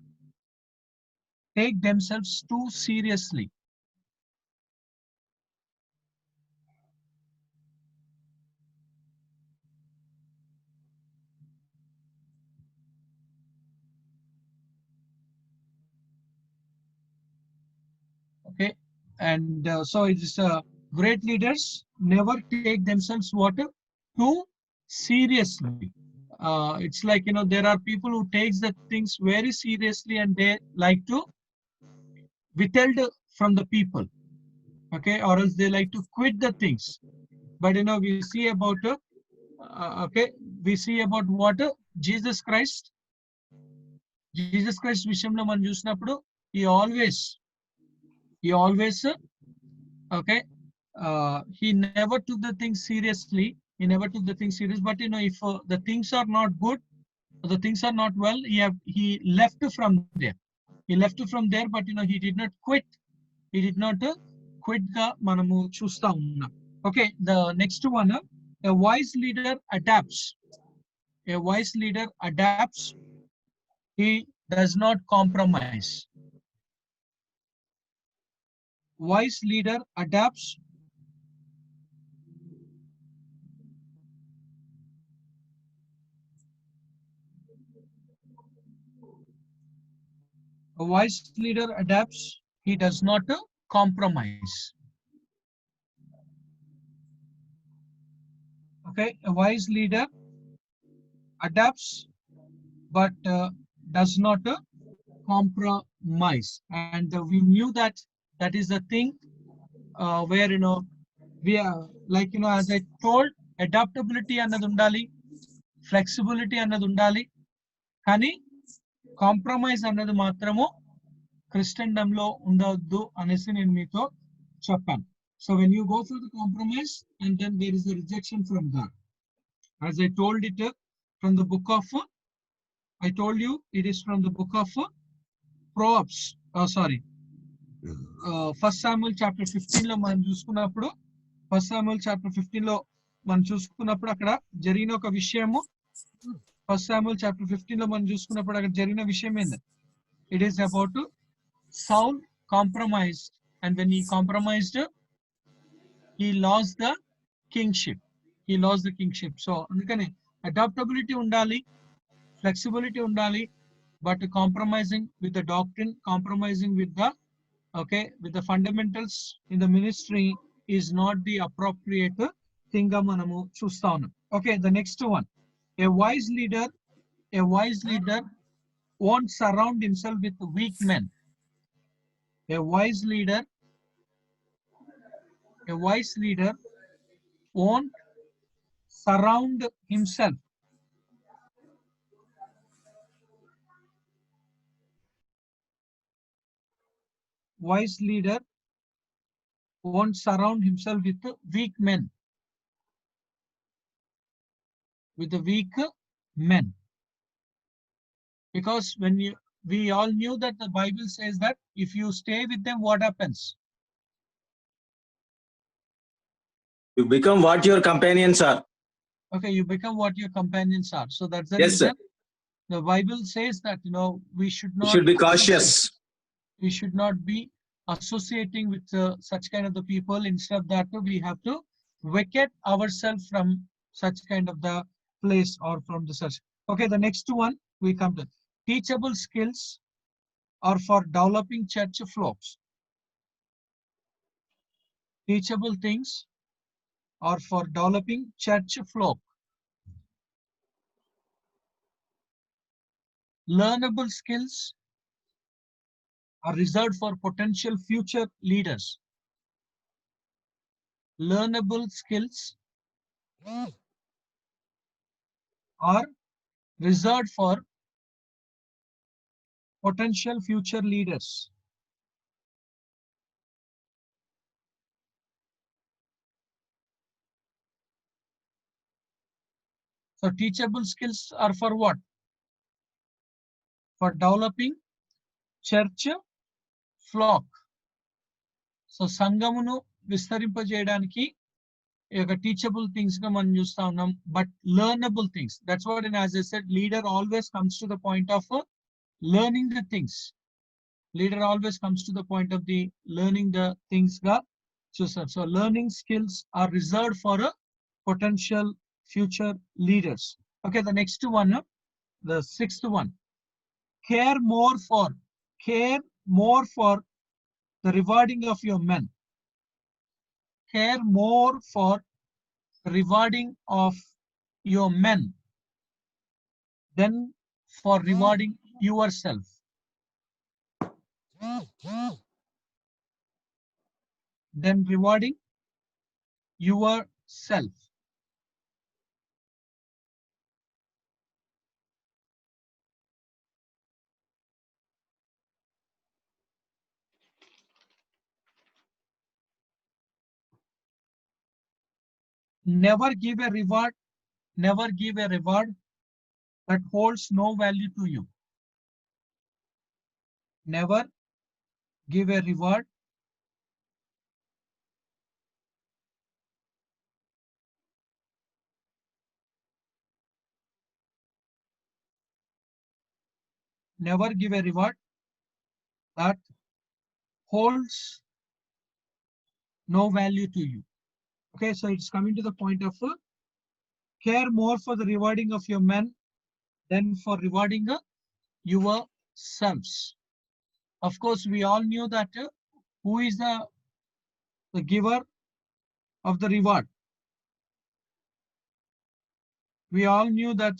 take themselves too seriously. Okay, and so it is great leaders never take themselves too seriously. It's like there are people who takes the things very seriously and they like to withheld from the people, okay, or else they like to quit the things. But we see about okay, we see about what Jesus Christ విషయంలో మనం చూసినప్పుడు he always okay, he never took the things seriously. He never took the things serious. But if the things are not good, the things are not well, he left from there. He left from there, but he did not quit. He did not quit ga manamu chusta unnam. Okay, the next one, a wise leader adapts. A wise leader adapts. He does not compromise. Wise leader adapts. A wise leader adapts. He does not compromise. Okay, a wise leader adapts but does not compromise. And we knew that that is the thing where we are like as I told, adaptability annadu undali, flexibility annadu undali, కానీ compromise అన్నది మాత్రము క్రిస్టియన్డమ్ లో ఉండవద్దు అనేసి నేను మీతో చెప్పాను. So when you go for the compromise and then there is a rejection from God, as I told it from the book of I told you it is from the book of Proverbs. Sorry, 1 Samuel chapter 15 లో మనం చూసుకున్నప్పుడు 1 Samuel chapter 15 లో మనం చూసుకున్నప్పుడు అక్కడ జరిగిన ఒక విషయము 1 Samuel chapter 15 లో మనం చూసుకున్నప్పుడు అక్కడ జరిగిన విషయం ఏంది? It is about Saul compromised, and when he compromised, he lost the kingship. He lost the kingship. So అందుకనే adaptability ఉండాలి, flexibility ఉండాలి, but compromising with the doctrine, compromising with the with the fundamentals in the ministry is not the appropriate thing గా మనము చూస్తా ఉన్నాం. Okay, the next one, a wise leader A wise leader won't surround himself with weak men. A wise leader won't surround himself wise leader won't surround himself with weak men. With the weak men. Because we all knew that the Bible says that if you stay with them, what happens? You become what your companions are. Okay, you become what your companions are. So that's the Yes, reason sir. the Bible says that, we should You not should be cautious. we should not be associating with such kind of the people. Instead of that, we have to vacate ourselves from such kind of the place or from the such. Okay, the next one we come to teachable skills are for developing church flocks. Teachable things are for developing church flock. Learnable skills are reserved for potential future leaders. Learnable skills are reserved for potential future leaders. So teachable skills are for what? For developing church flock. So సంఘమును విస్తరింపజేయడానికి ఈ యొక్క teachable things గా మనం చూస్తా ఉన్నాం. But learnable things. That's what, and as I said, leader always comes to the point of learning the things. Leader always comes to the point of the learning the things ga చూస్తారు. So learning skills are reserved for a potential future leaders. Okay, the next one, the sixth one. Care more for the rewarding of your men. Care more for rewarding of your men than for rewarding yourself. Then rewarding yourself. Never give a reward that holds no value to you. Never give a reward that holds no value to you. Okay, so it's coming to the point of care more for the rewarding of your men than for rewarding yourselves. Of course, we all knew that who is the giver of the reward. We all knew that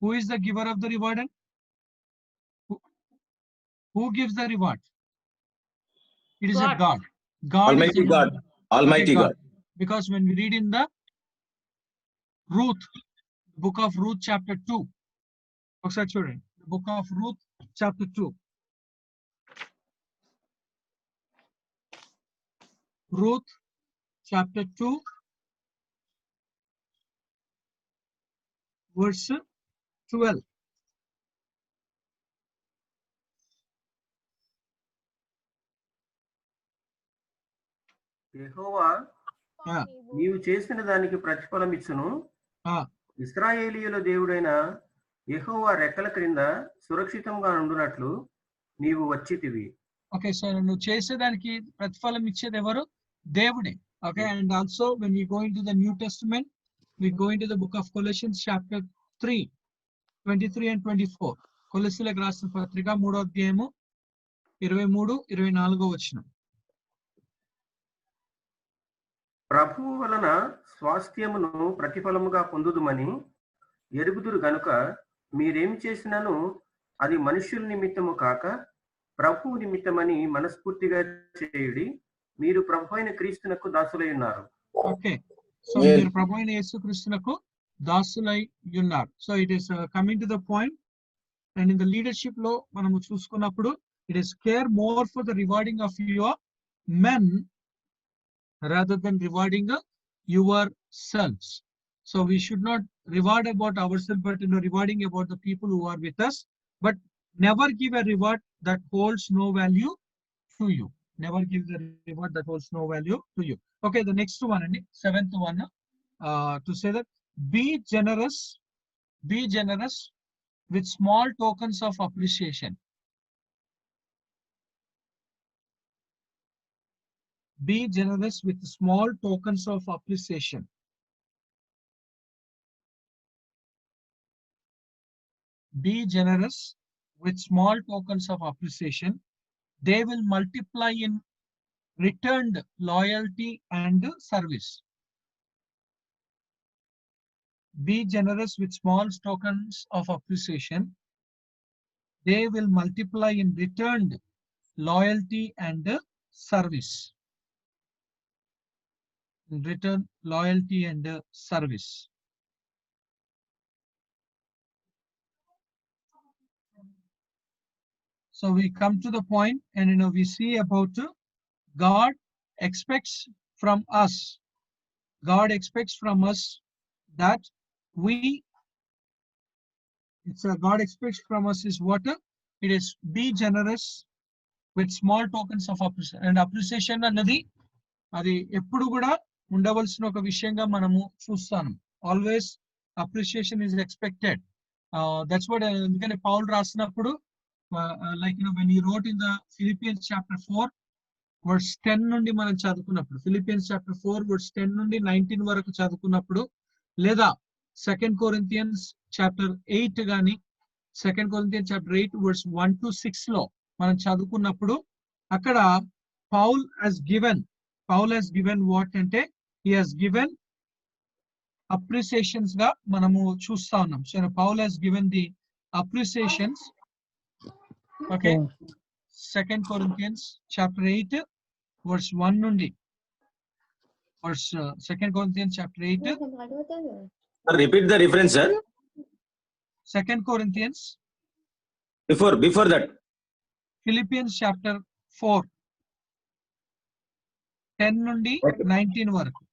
who is the giver of the reward and who gives the reward? It is a God. God is Almighty the God. giver. Almighty Okay, God. Because when we read in the book of Ruth chapter 2. ఒకసారి చూడండి. The book of Ruth chapter 2. Ruth chapter 2 verse 12. Jehovah Yeah. నీవు చేసిన దానికి ప్రతిఫలం ఇచ్చును. ఇశ్రాయేలీయుల దేవుడైన యెహోవా రెక్కల క్రింద సురక్షితంగా ఉండునట్లు నీవు వచ్చితివి. Okay, so నువ్వు చేసేదానికి ప్రతిఫలం ఇచ్చేది ఎవరు? దేవుడే. Okay, and also when we go into the New Testament, we go into the book of Colossians chapter 3, 23 and 24. కొలస్సీలకు రాసిన పత్రిక 3వ అధ్యాయము 23-24 వచనం. ప్రభువు వలన స్వాస్థ్యమును ప్రతిఫలముగా పొందుదుమని ఎరుగుదురు గనుక మీరేమి చేసినను అది మనుష్యుల నిమిత్తము కాక ప్రభువు నిమిత్తమని మనస్ఫూర్తిగా చేయుడి. మీరు ప్రభు అయిన క్రీస్తునకు దాసులై ఉన్నారు. ఓకే, సో మీరు ప్రభు అయిన యేసుక్రీస్తునకు దాసులై ఉన్నారు. So it is coming to the point. And in the leadership లో మనము చూసుకున్నప్పుడు it is care more for the rewarding of your men rather than rewarding yourselves. So we should not reward about ourselves, but rewarding about the people who are with us. But never give a reward that holds no value to you. Never give the reward that holds no value to you. Okay, the next one, and seventh one, to say that be generous with small tokens of appreciation. Be generous with small tokens of appreciation. Be generous with small tokens of appreciation. They will multiply in returned loyalty and service. Be generous with small tokens of appreciation. They will multiply in returned loyalty and service. In return, loyalty and service. So we come to the point, and we see about God expects from us. God expects from us that God expects from us is what? It is be generous with small tokens of appreciation. And appreciation అన్నది అది ఎప్పుడు కూడా ఉండవలసిన ఒక విషయంగా మనము చూస్తాం. Always appreciation is expected. That's what ఎందుకంటే పౌల్ రాసినప్పుడు like when he wrote in the Philippians chapter 4 verse 10 నుండి మనం చదువుకున్నప్పుడు, Philippians chapter 4 verse 10 నుండి 19 వరకు చదువుకున్నప్పుడు, లేదా 2 Corinthians chapter 8 గాని 2 Corinthians chapter 8 verse 1 to 6 లో మనం చదువుకున్నప్పుడు అక్కడ Paul has given what అంటే he has given appreciations గా మనము చూస్తా ఉన్నాం. So Paul has given the appreciations. Okay, 2 Corinthians chapter 8 verse 1 నుండి verse 2 Corinthians chapter 8. Repeat the reference, sir. 2 Corinthians. Before that. Philippians chapter 4 10 నుండి 19 వరకు.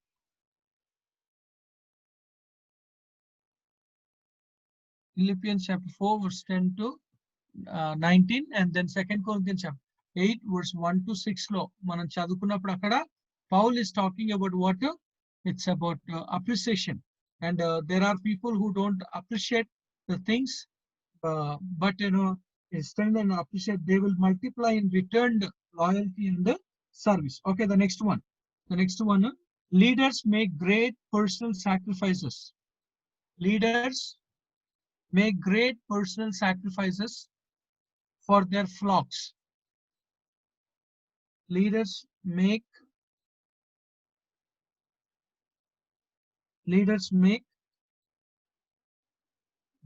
Philippians chapter 4 verse 10 to 19, and then 2 Corinthians chapter 8 verse 1 to 6 లో మనం చదువుకున్నప్పుడు అక్కడ Paul is talking about what? It's about appreciation. And there are people who don't appreciate the things, but instead and appreciate, they will multiply in returned loyalty and service. Okay, the next one. Leaders make great personal sacrifices. Leaders make great personal sacrifices for their flocks. Leaders make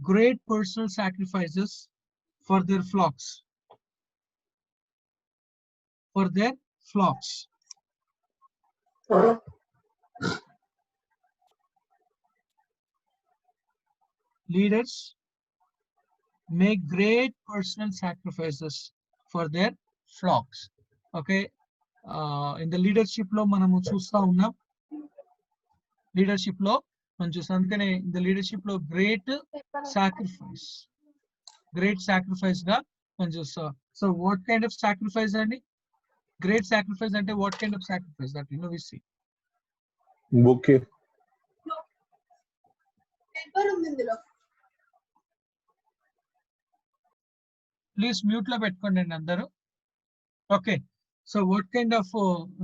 great personal sacrifices for their flocks. Leaders make great personal sacrifices for their flocks. Okay, in the leadership lo manamu chusta unnam. Leadership lo మనం చూస్తాం. అందుకనే in the leadership lo great sacrifice గా మనం చూస్తాం. So what kind of sacrifice అండి? Great sacrifice అంటే what kind of sacrifice that we see? Bouquet. Please mute లో పెట్టుకోండి అందరూ. Okay, so what kind of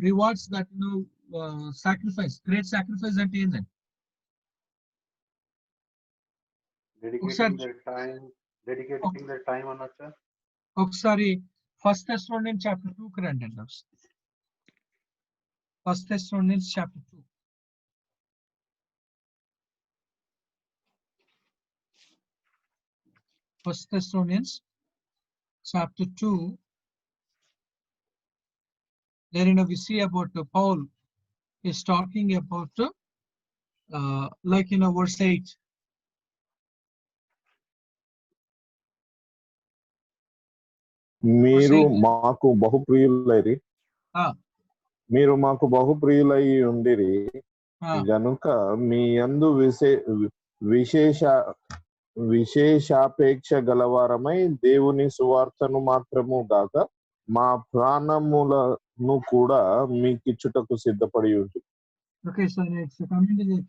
rewards that sacrifice, great sacrifice అంటే ఏంటండి? Dedicating their time అనొచ్చా? ఒకసారి 1 Thessalonians chapter 2 కి రండి. 1 Thessalonians chapter 2. First Thessalonians chapter 2. There, we see about Paul is talking about like verse 8. మీరు Verse 8. మాకు బహుప్రియులైరి Ah, మీరు మాకు బహుప్రియులై ఉండిరి ah. గనుక మీ యందు విశేష విశేషాపేక్ష గలవారమై దేవుని సువార్తను మాత్రము గాక మా ప్రాణములను కూడా మీకిచ్చుటకు సిద్ధపడి ఉంటుంది. Okay, so it's coming to that,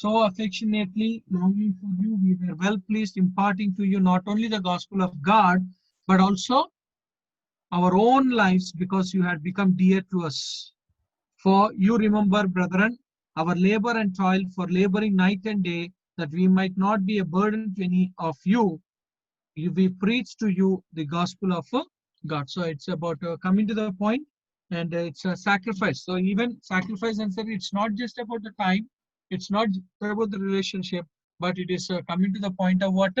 so affectionately longing for you, we were well pleased imparting to you not only the gospel of God, but also our own lives, because you had become dear to us. For you remember, brethren, our labor and toil for laboring night and day, that we might not be a burden to any of you. We preach to you the gospel of God. So it's about coming to the point, and it's a sacrifice. So even sacrifice, and said it's not just about the time, it's not just about the relationship, but it is coming to the point of what?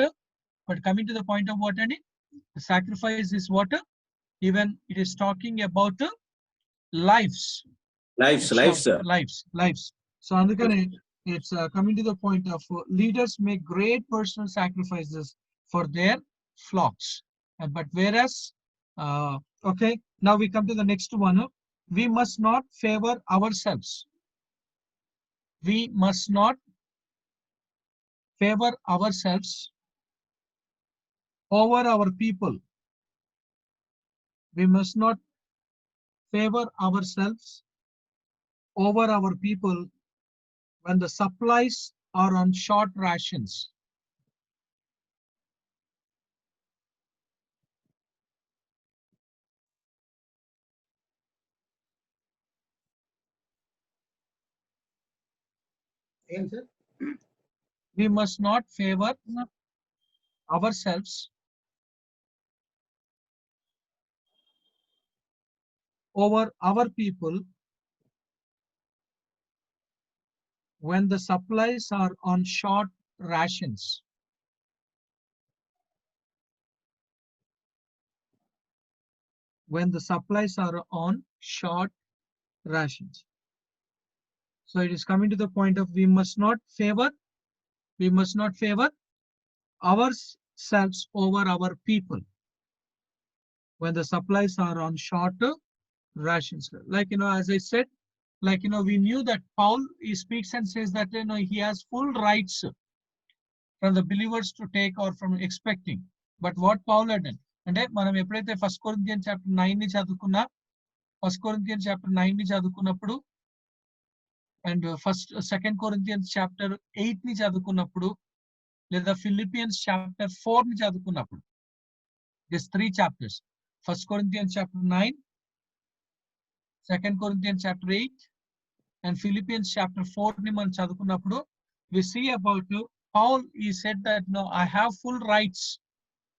But coming to the point of what? And the sacrifice is what? Even it is talking about lives. Lives, sir. Lives. So అందుకనే it's coming to the point of leaders make great personal sacrifices for their flocks. But whereas, okay, now we come to the next one. We must not favor ourselves. We must not favor ourselves over our people. We must not favor ourselves over our people when the supplies are on short rations. We must not favor ourselves over our people when the supplies are on short rations. When the supplies are on short rations. So it is coming to the point of we must not favor ourselves over our people when the supplies are on short rations. Like, as I said, like, we knew that Paul, he speaks and says that, he has full rights from the believers to take or from expecting. But what Paul had done, అంటే మనం ఎప్పుడైతే first Corinthian chapter 9 ని చదువుకున్నా, first Corinthian chapter 9 ని చదువుకున్నప్పుడు and second Corinthians chapter 8 ని చదువుకున్నప్పుడు, లేదా ఫిలిపియన్స్ చాప్టర్ 4 ని చదువుకున్నప్పుడు, this 3 chapters, first Corinthians chapter 9, second Corinthians chapter 8 and Philippians chapter 4 ni man chadukunnappudu, we see about Paul. He said that, no, I have full rights.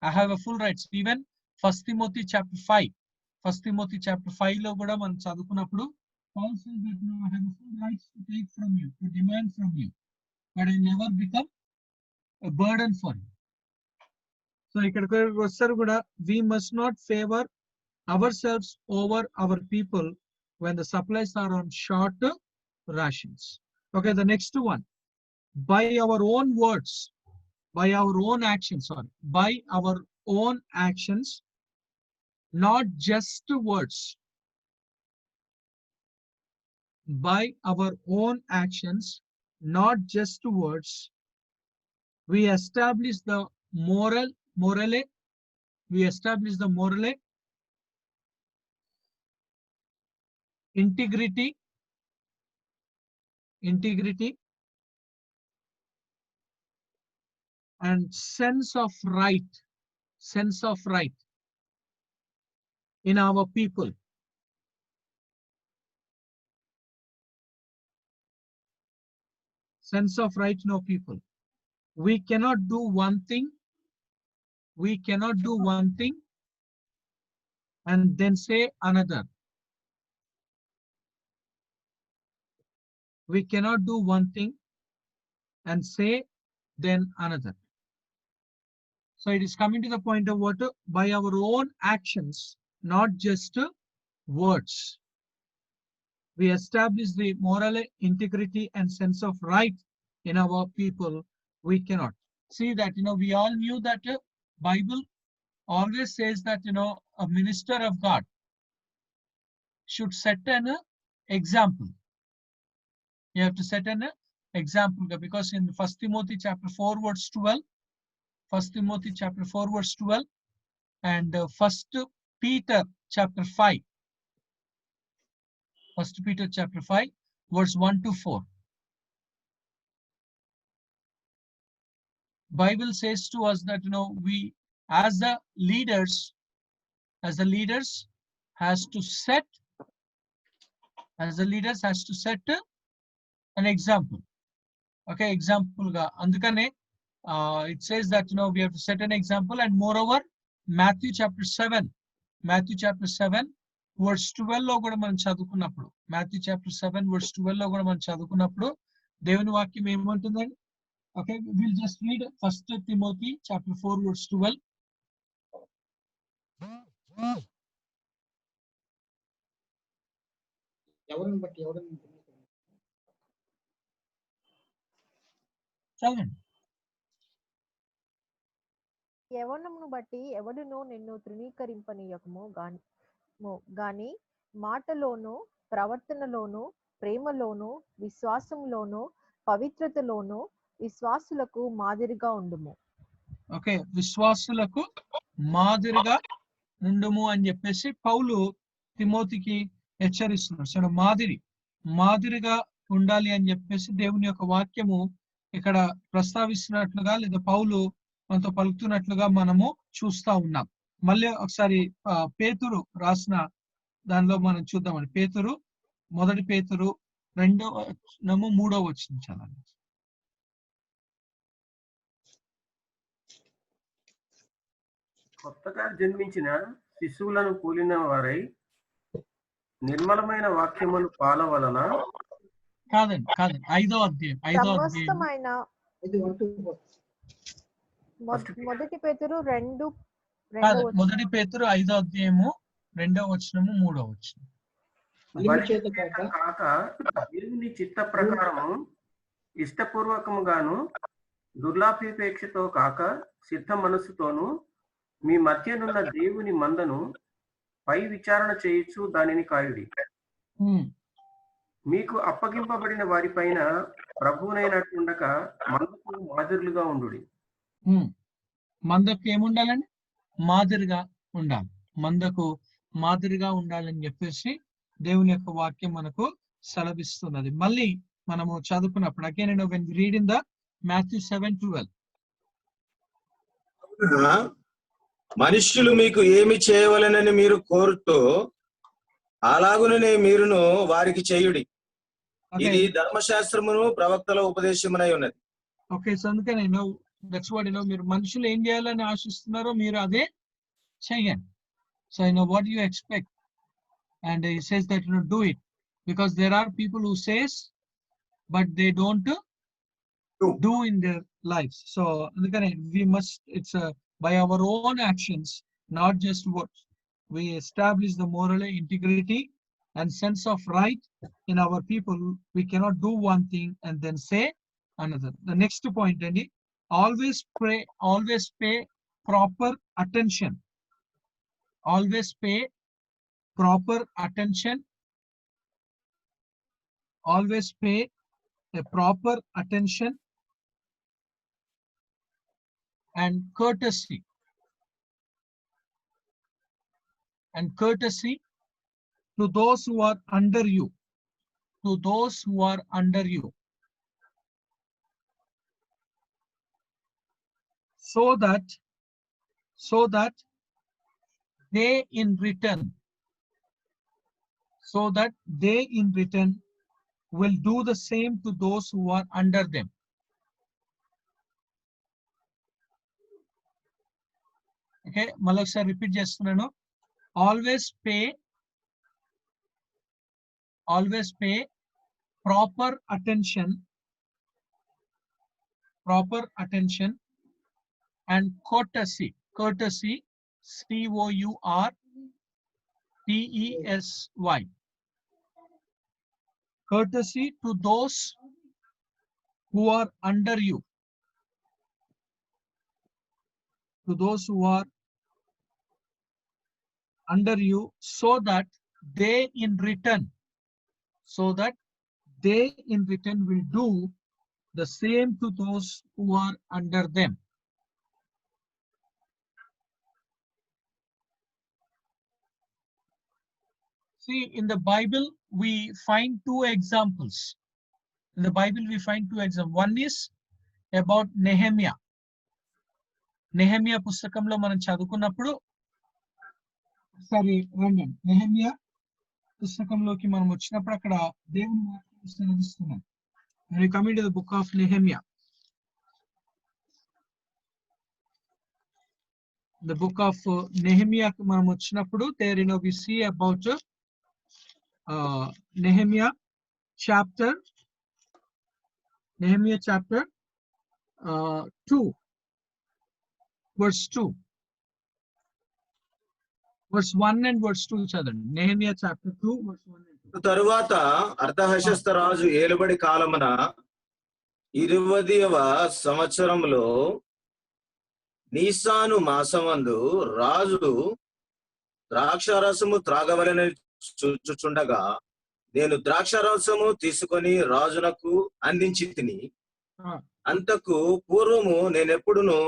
I have a full rights. Even First Timothy chapter 5, First Timothy chapter 5 lo kuda man chadukunnappudu, Paul says that, no, I have a full rights to take from you, to demand from you, but I never become a burden for you. So ikkada vastaru kuda, we must not favor ourselves over our people when the supplies are on short rations. Okay, the next one, by our own words, by our own actions, by our own actions, not just words, by our own actions, not just words, we establish the morale, we establish the morale, integrity, and sense of right in our people. Sense of right in our people. We cannot do one thing and then say another. We cannot do one thing and say then another. So it is coming to the point of what? By our own actions, not just words. We establish the moral integrity and sense of right in our people. We cannot see that, we all knew that Bible always says that, a minister of God should set an example. You have to set an example, because in 1 Timothy chapter 4 verse 12, 1 Timothy chapter 4 verse 12, and 1 Peter chapter 5, 1 Peter chapter 5 verse 1 to 4. Bible says to us that, we as the leaders has to set an example. Okay, example ga andukane it says that, we have to set an example. And moreover, Matthew chapter 7 verse 12 లో కూడా మనం చదువుకున్నప్పుడు, Matthew chapter 7 verse 12 లో కూడా మనం చదువుకున్నప్పుడు దేవుని వాక్యం ఏమంటుందండి? Okay, we'll just read 1 Timothy chapter 4 verse 12. చదవండి. యవ్వనమును బట్టి ఎవడును నిన్ను తృణీకరింపనీయకము గాని మాటలోను, ప్రవర్తనలోను, ప్రేమలోను, విశ్వాసంలోను, పవిత్రతలోను విశ్వాసులకు మాదిరిగా ఉండుము. ఓకే, విశ్వాసులకు మాదిరిగా ఉండుము అని చెప్పేసి పౌలు తిమోతికి హెచ్చరిస్తున్నారు. సో మాదిరిగా ఉండాలి అని చెప్పేసి దేవుని యొక్క వాక్యము ఇక్కడ ప్రస్తావిస్తున్నట్లుగా, లేదా పౌలు మనతో పలుకుతున్నట్లుగా మనము చూస్తా ఉన్నాం. మళ్ళీ ఒకసారి పేతురు రాసిన దానిలో మనం చూద్దామండి. పేతురు, 1 పేతురు 2:3 వచనం చదవండి. కొత్తగా జన్మించిన శిశువులను కూలిన వారై నిర్మలమైన వాక్యములు పాల వలన కాదండి 5వ అధ్యాయం 5వ అధ్యాయం 1 పేతురు 2 1 పేతురు 5వ అధ్యాయము 2వ వచనము 3వ వచనం. కాక దేవుని చిత్త ప్రకారము ఇష్టపూర్వకముగాను దుర్లాభాపేక్షతో కాక సిద్ధ మనస్సుతోను మీ మధ్యనున్న దేవుని మందను పై విచారణ చేయించు దానిని కాయుడి. మీకు అప్పగింపబడిన వారి పైన ప్రభువునైనట్టుండక మందకు మాదిరులుగా ఉండుడి. మందకు ఏముండాలండి? మాదిరిగా ఉండాలి. మందకు మాదిరిగా ఉండాలని చెప్పేసి దేవుని యొక్క వాక్యం మనకు సెలవిస్తున్నది. మళ్ళీ మనము చదువుకున్నప్పుడు again when we read in the Matthew 7:12, మనుష్యులు మీకు ఏమి చేయవలెనని మీరు కోరుతూ అలాగుననే మీరును వారికి చేయుడి. ఇది ధర్మశాస్త్రమును ప్రవక్తల ఉపదేశమునై ఉన్నది. ఓకే, సో అందుకనే దట్స్ వాట్ మీరు మనుషులు ఏం చేయాలని ఆశిస్తున్నారో మీరు అదే చెయ్యండి. So what you expect, and he says that do it, because there are people who says but they don't do in their lives. So అందుకనే we must, it's by our own actions, not just words. We establish the moral integrity and sense of right in our people. We cannot do one thing and then say another. The next point, Andy, always pay proper attention. Always pay proper attention. Always pay a proper attention and courtesy to those who are under you, so that they in return will do the same to those who are under them. Okay, మళ్ళీ ఒకసారి repeat చేస్తున్నాను. always pay proper attention and courtesy. Courtesy, COURTESY. Courtesy to those who are under you. To those who are under you, so that they in return will do the same to those who are under them. See, in the Bible, we find two examples. In the Bible, we find two examples. One is about Nehemiah. Nehemiah పుస్తకంలో మనం చదువుకున్నప్పుడు సరే రండి. Nehemiah పుస్తకంలోకి మనం వచ్చినప్పుడు అక్కడ దేవుని వాక్యం చదివిస్తున్నాం. And we come into the book of Nehemiah. The book of Nehemiah మనం వచ్చినప్పుడు there we see about Nehemiah chapter 2 verse 2. Verse 1 and verse 2 చదవండి. Nehemiah chapter 2 verse 1 and 2. తరువాత అర్ధహశస్త రాజు ఏలుబడి కాలమున 20వ సంవత్సరంలో నీసాను మాసమందు రాజు ద్రాక్షారసము త్రాగవలెనని చూచుచుండగా నేను ద్రాక్షారసము తీసుకొని రాజునకు అందించి తిని అంతకు పూర్వము నేనెప్పుడును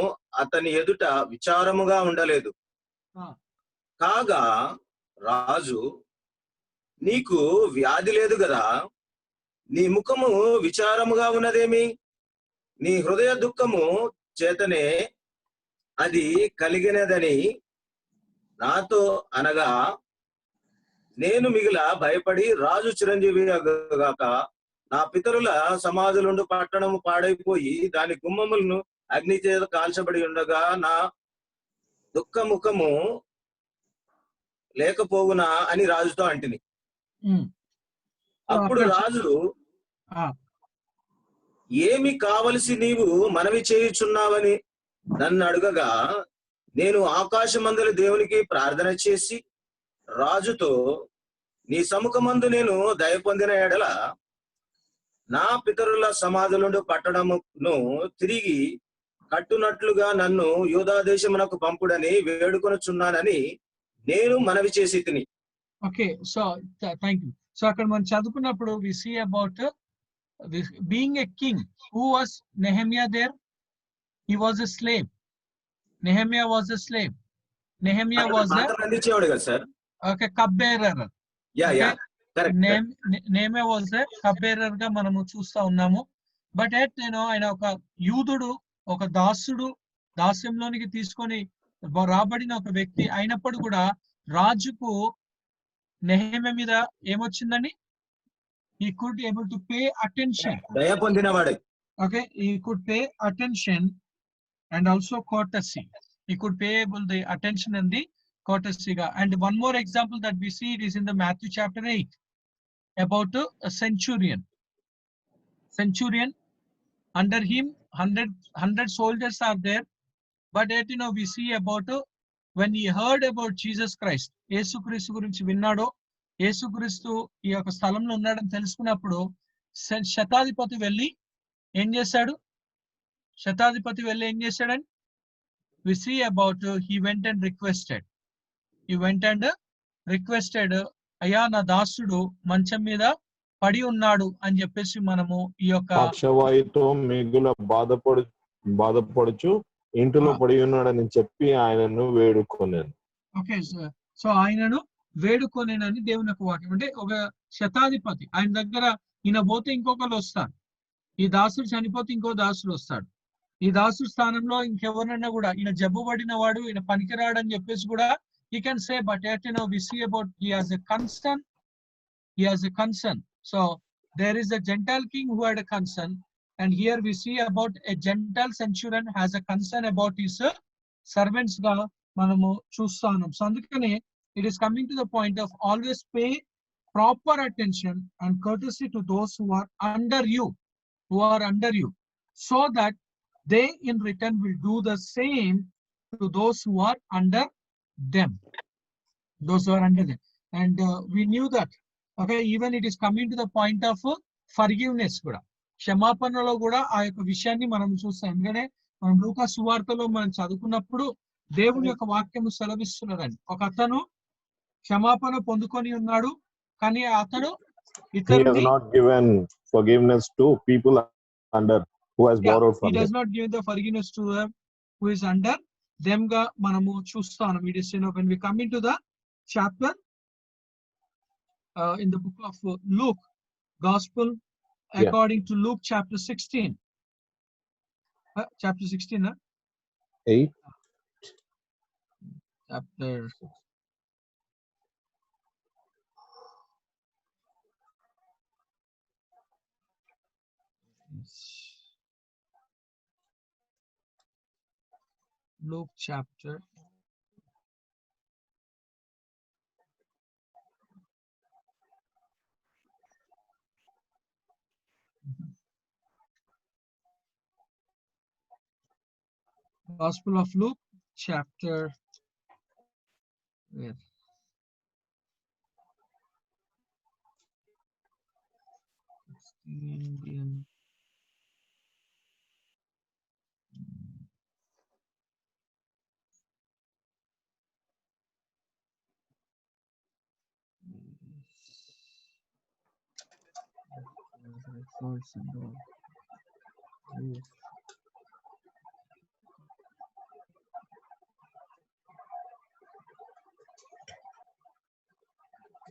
అతని ఎదుట విచారముగా ఉండలేదు. కాగా రాజు, నీకు వ్యాధి లేదు గదా, నీ ముఖము విచారముగా ఉన్నదేమి? నీ హృదయ దుఃఖము చేతనే అది కలిగినదని నాతో అనగా నేను మిగిల భయపడి రాజు చిరంజీవి గాక నా పితరుల సమాధులుండు పట్టణము పాడైపోయి దాని గుమ్మములను అగ్ని చేత కాల్చబడి ఉండగా నా దుఃఖముఖము లేకపోవునా అని రాజుతో అంటిని. అప్పుడు రాజు, ఏమి కావలసి నీవు మనవి చేయుచున్నావని నన్ను అడుగగా నేను ఆకాశమందలి దేవునికి ప్రార్థన చేసి రాజుతో, నీ సముఖమందు నేను దయ పొందిన ఎడల నా పితరుల సమాధులుండు పట్టణమును తిరిగి కట్టునట్లుగా నన్ను యూదా దేశమునకు పంపుడని వేడుకొనుచున్నానని నేను మనవి చేసి తిని. Okay, so thank you. సో అక్కడ మనం చదువుకున్నప్పుడు we see about being a king. Who was Nehemiah there? He was a slave. Nehemiah was a slave. Nehemiah was అందించేవాడు కదా sir. Okay, cup bearer. Nehemiah was a cup bearer గా మనము చూస్తా ఉన్నాము. బట్ ఆయన ఒక యూదుడు, ఒక దాసుడు, దాస్యంలోనికి తీసుకొని రాబడిన ఒక వ్యక్తి అయినప్పుడు కూడా రాజుకు నెహెమియా మీద ఏమొచ్చిందండి? he could able to pay attention. దయ పొందినవాడే. Okay, he could pay attention and also courtesy. He could pay able the attention and the courtesy. And one more example that we see, it is in the Matthew chapter 8 about a centurion. Under him 100 soldiers are there. But yet, we see about when he heard about Jesus Christ, యేసుక్రీస్తు గురించి విన్నాడో, యేసుక్రీస్తు ఈ యొక్క స్థలంలో ఉన్నాడని తెలుసుకున్నప్పుడు శతాధిపతి వెళ్ళి ఏం చేశాడు? we see about he went and requested అయ్యా నా దాసుడు మంచం మీద పడి ఉన్నాడు అని చెప్పేసి మనము ఈ యొక్క పక్షవాయుతో మిగుల బాధపడుచు ఇంటిలో పడి ఉన్నాడని చెప్పి ఆయనను వేడుకొనేను. ఓకే, సో ఆయనను వేడుకొనేనని దేవుని యొక్క వాక్యం. అంటే ఒక శతాధిపతి ఆయన దగ్గర, ఈయన పోతే ఇంకొకరు వస్తారు, ఈ దాసుడు చనిపోతే ఇంకో దాసుడు వస్తాడు, ఈ దాసుడు స్థానంలో ఇంకెవరన్నా కూడా ఈయన జబ్బుబడిన వాడు, ఈయన పనికిరాడని చెప్పేసి కూడా he can say, but yet we see about he has a concern. So there is a Gentile king who had a concern, and here we see about a Gentile centurion has a concern about his servants ga manamu chustunam. So andukane it is coming to the point of always pay proper attention and courtesy to those who are under you, so that they in return will do the same to those who are under them. Those who are under them. And we knew that. Okay, even it is coming to the point of forgiveness కూడా. క్షమాపణలో కూడా ఆ యొక్క విషయాన్ని మనం చూస్తాం. ఎందుకంటే మనం లూకా సువార్తలో మనం చదువుకున్నప్పుడు దేవుని యొక్క వాక్యము సెలవిస్తున్నదండి. ఒక అతను క్షమాపణ పొందుకొని ఉన్నాడు, కానీ అతడు He has ఇతరుని not given forgiveness to people under who has borrowed he from does him. not give the forgiveness to them who is under them గా మనము చూస్తాం. It is, when we come into the chapter in the book of Luke, Gospel according to Luke chapter 16. Chapter 16, 8. Chapter Luke chapter Gospel of Luke chapter where? Indian.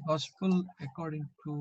Gospel according to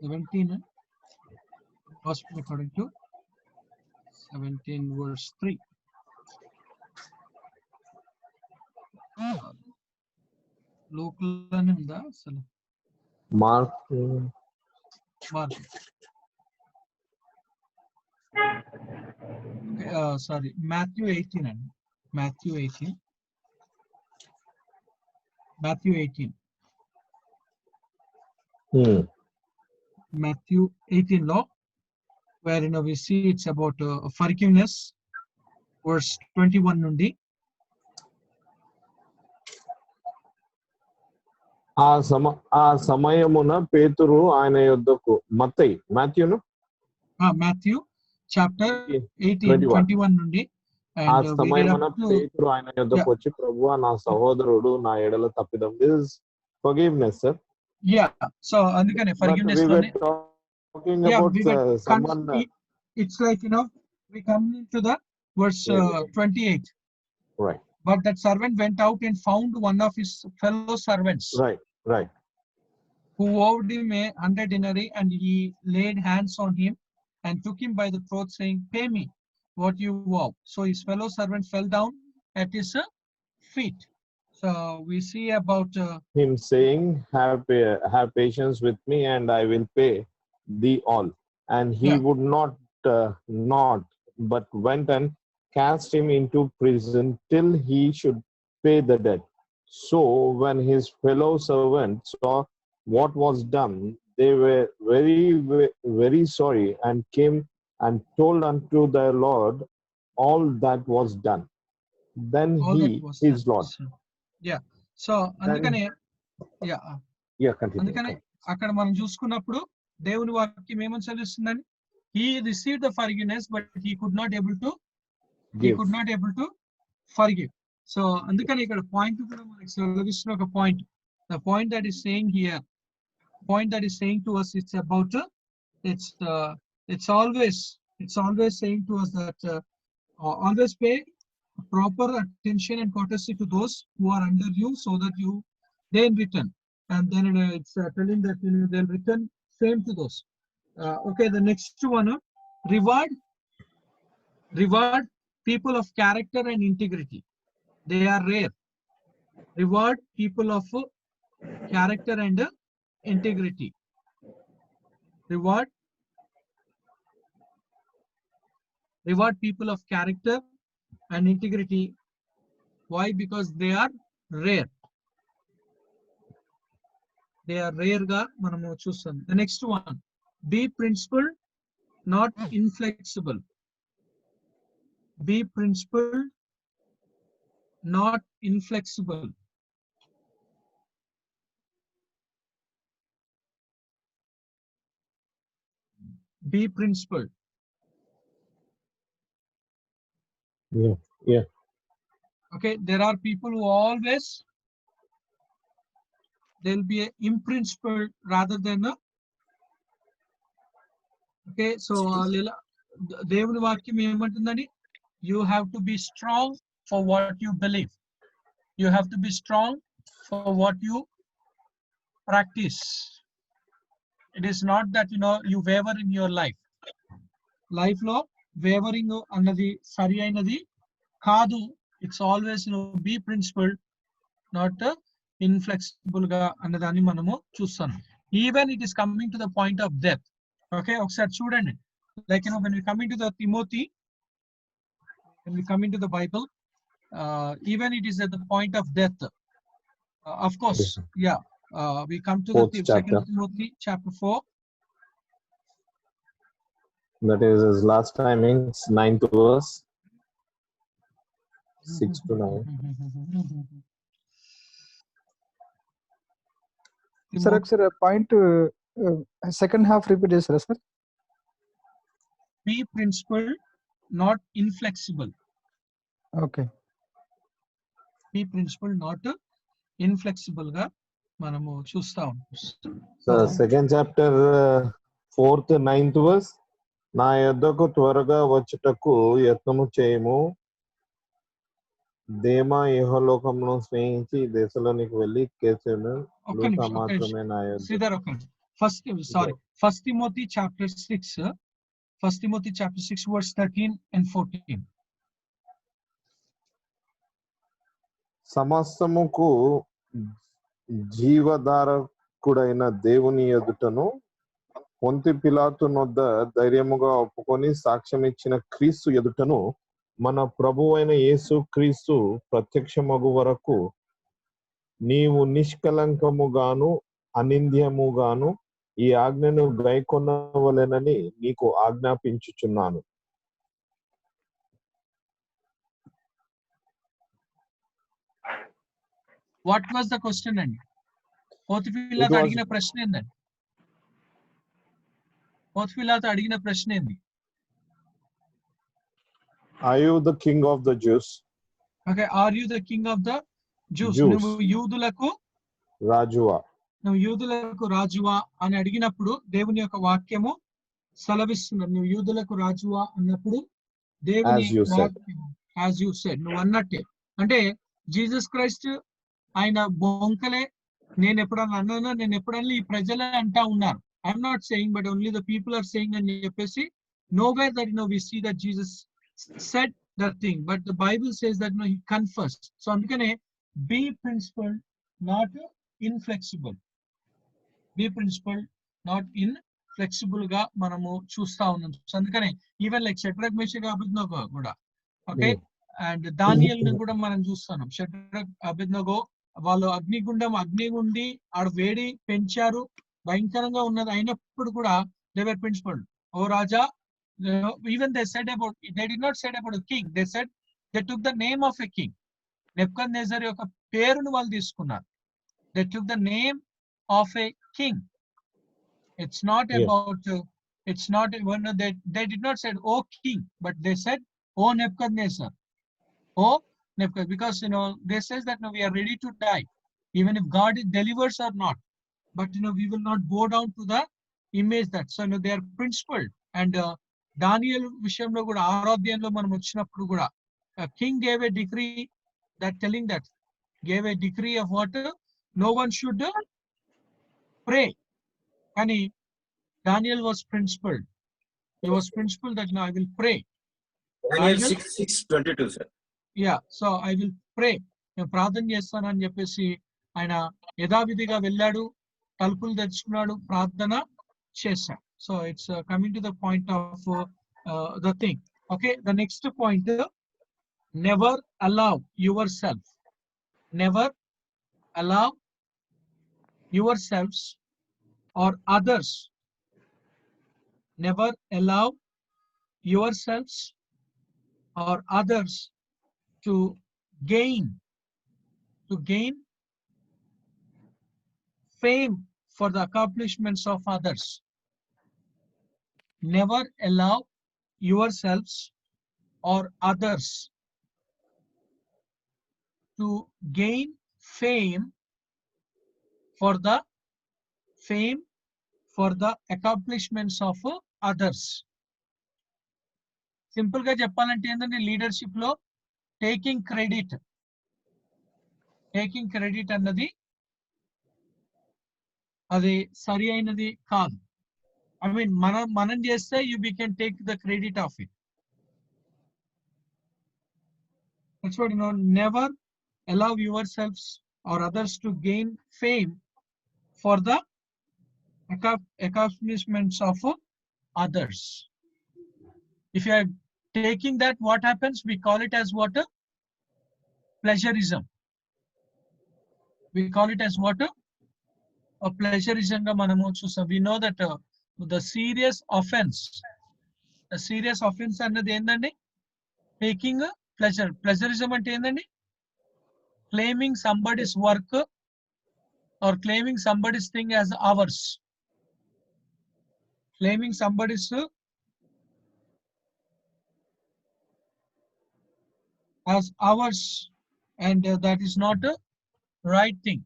(17). Gospel according to 17 verse 3. Luke లోనే ఉందా అసలు? Mark. Mark. Okay, sorry, Matthew 18 and Matthew 18. Matthew 18. Matthew 18 law, where we see it's about forgiveness, verse 21 nundi. ఆ సమయమున పేతురు ఆయన యొద్దకు మాథ్యూను Matthew chapter 18 21 nundi. ఆ సమయమున పేతురు ఆయన యొద్దకు వచ్చి, ప్రభువా నా సహోదరుడు నా ఎడల తప్పిదం. This is forgiveness, sir. Yeah, so అందుకనే forgiveness we were talking about someone. It's like, we come into the verse 28. Right. But that servant went out and found one of his fellow servants. Right. Who owed him 100 denarii, and he laid hands on him and took him by the throat, saying, "Pay me what you owe." So his fellow servant fell down at his feet. So we see about him saying, have patience with me and I will pay thee all. And he would not, but went and cast him into prison till he should pay the debt. So when his fellow servants saw what was done, they were very, very sorry, and came and told unto their Lord all that was done. Then his Lord. Yeah. So అందుకనే అందుకనే అక్కడ మనం చూసుకున్నప్పుడు దేవుని వాక్యం ఏమని చదివిస్తుందని, he received the forgiveness but he could not able to forgive. So అందుకని ఇక్కడ పాయింట్ కూడా మనకి చదివిస్తున్న ఒక point. The point that is saying here, to us, it's about it's always saying to us that always pay proper attention and courtesy to those who are under you, so that they in return, and then it's telling that they'll return same to those. Okay, the next one, reward people of character and integrity. They are rare. Reward people of character and integrity. Reward people of character and integrity. Why? Because they are rare. They are rare ga manamu chustam. The next one, be principled, not inflexible. Be principled, not inflexible. Be principled. Yeah. Okay, there are people who always, they'll be imprincipled rather than a, okay, so దేవుని వాక్యం ఏమంటుందని, you have to be strong for what you believe. You have to be strong for what you practice. It is not that you waver in your life. Life lo wavering annadi sari ainadi kaadu. It's always be principled, not inflexible ga annadani manamu chustam. Even it is coming to the point of death. Okay, ఒకసారి చూడండి, like when we come into the Timothy, when we come into the Bible, even it is at the point of death. Of course, yeah. We come to the second Timothy chapter 4. That is his last timings, 9th verse, 6 to 9. Sir, point second half repeat sir. Be principled, not inflexible. Okay. Be principled, not inflexible ga manamu chustam. So second chapter, 4th 9th verse, నా యొద్దకు త్వరగా వచ్చుటకు యత్నము చేయము, దేమా యెహోలోకమును స్నేహించి దేశంలోనికి వెళ్ళి కేసును మాత్రమే నా యొద్ద. First Timothy chapter 6, First Timothy chapter 6 verse 13 and 14. సమస్తముకు జీవధారకుడైన దేవుని ఎదుటను పొంతి పిలాతు నొద్ద ధైర్యముగా ఒప్పుకొని సాక్ష్యం ఇచ్చిన క్రీస్తు ఎదుటను మన ప్రభువైన యేసు క్రీస్తు ప్రత్యక్షమగు వరకు నీవు నిష్కలంకముగాను అనింద్యముగాను ఈ ఆజ్ఞను గైకొనవలెనని నీకు ఆజ్ఞాపించుచున్నాను. What was the question అండి? పోతిఫిలాతు అడిగిన ప్రశ్న ఏందండి? పోతిఫిలాతు అడిగిన ప్రశ్న ఏంది? Are you the king of the Jews? Okay, are you the king of the Jews? నువ్వు యూదులకు రాజువా? నువ్వు యూదులకు రాజువా అని అడిగినప్పుడు దేవుని యొక్క వాక్యము సెలవిస్తున్నారు. నువ్వు యూదులకు రాజువా అన్నప్పుడు దేవుని as you said, నువ్వు అన్నట్టే. అంటే జీసస్ క్రైస్ట్ ఆయన బొంకలే, నేను ఎప్పుడన్నా అన్నానో, నేను ఎప్పుడన్నా ఈ ప్రజలే అంటా ఉన్నారు. I'm not saying, but only the people are saying అని చెప్పేసి, nowhere that we see that Jesus said that thing, but the Bible says that he confessed. So అందుకనే be principled, not inflexible. Be principled, not inflexible గా మనము చూస్తా ఉన్నాం. So అందుకనే even like Shadrach Meshach అబేద్నెగో కూడా, okay, and Daniel ని కూడా మనం చూస్తున్నాం. షడ్రక్ అబేద్నెగో వాళ్ళు అగ్ని ఉండి ఆడ వేడి పెంచారు, భయంకరంగా ఉన్నది, అయినప్పుడు కూడా they were principled. ఓ Raja, even they did not say about a king, they said they took the name of a king. Nebuchadnezzar యొక్క పేరును వాళ్ళు తీసుకున్నారు. They took the name of a king. It's not about it's not they did not say oh king, but they said oh Nebuchadnezzar, oh Nebuchadnezzar, because they says that we are ready to die even if God delivers or not, but we will not bow down to the image that. So they are principled. And దానియేలు విషయంలో కూడా ఆరాధ్యంలో మనం వచ్చినప్పుడు కూడా king gave a decree that telling that gave a decree of what no one should pray. కానీ Daniel was principled. He was principled that now I will pray. Daniel I will- 6:22, sir. Yeah, so I will pray. నేను ప్రార్థన చేస్తానని చెప్పేసి ఆయన యథావిధిగా వెళ్ళాడు, తలుపులు తెచ్చుకున్నాడు, ప్రార్థన చేశాడు. So it's coming to the point of the thing. Okay, the next point, never allow yourself, never allow yourselves or others, never allow yourselves or others to gain fame for the accomplishments of others. Never allow yourselves or others to gain fame for the accomplishments of others. Simple గా చెప్పాలంటే ఏంటంటే leadership లో taking credit అన్నది అది సరి అయినది కాదు. I mean, మనం చేస్తే we can take the credit of it. That's what, never allow yourselves or others to gain fame for the accomplishments of others. If you are taking that, what happens? We call it as what? Pleasureism. We call it as what? A pleasureism ga manamu chusam. We know that the serious offense అన్నది ఏంటండి? Taking pleasure. ప్లెజరిజం అంటే ఏంటండి? Claiming somebody's work or claiming somebody's thing as hours. Claiming somebody's as ours, and that is not a right thing.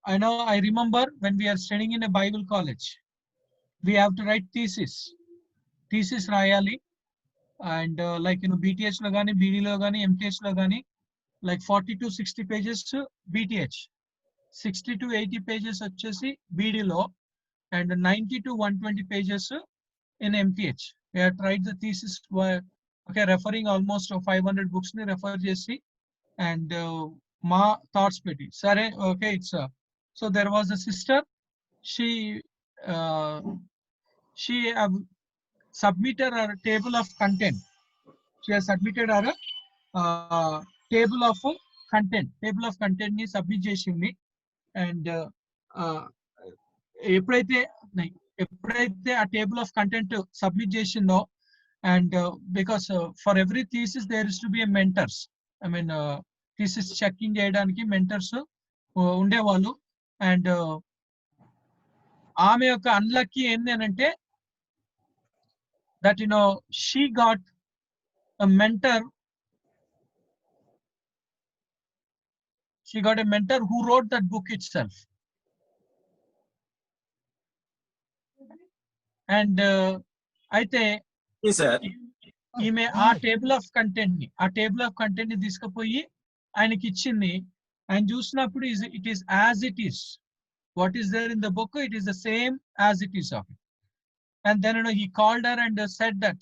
I remember when we are studying in a Bible college, we have to write thesis రాయాలి. And like BTH లో కానీ, BD లో కానీ, MTH లో కానీ, like 40 to 60 pages BTH, 60 to 80 pages వచ్చేసి BD లో, and 90 to 120 pages in MTH. We have to write the thesis, okay, referring almost 500 books ni refer చేసి, and మా thoughts పెట్టి సరే, okay, it's so there was a sister, she submitted her table of content. She has submitted her table of content ni submit చేసింది. And ఎప్పుడైతే ఆ table of content submit చేసిందో, and because for every thesis there is to be a mentors, I mean thesis checking చేయడానికి mentors ఉండేవాళ్ళు. And ఆమె యొక్క unlucky ఏంది అని అంటే that she got a mentor who wrote that book itself. And అయితే ఈమె ఆ టేబుల్ ఆఫ్ కంటెంట్ ని తీసుకుపోయి ఆయనకి ఇచ్చింది. ఆయన చూసినప్పుడు it is as it is, what is there in the book, it is the same as it is of it. And then he called her and said that,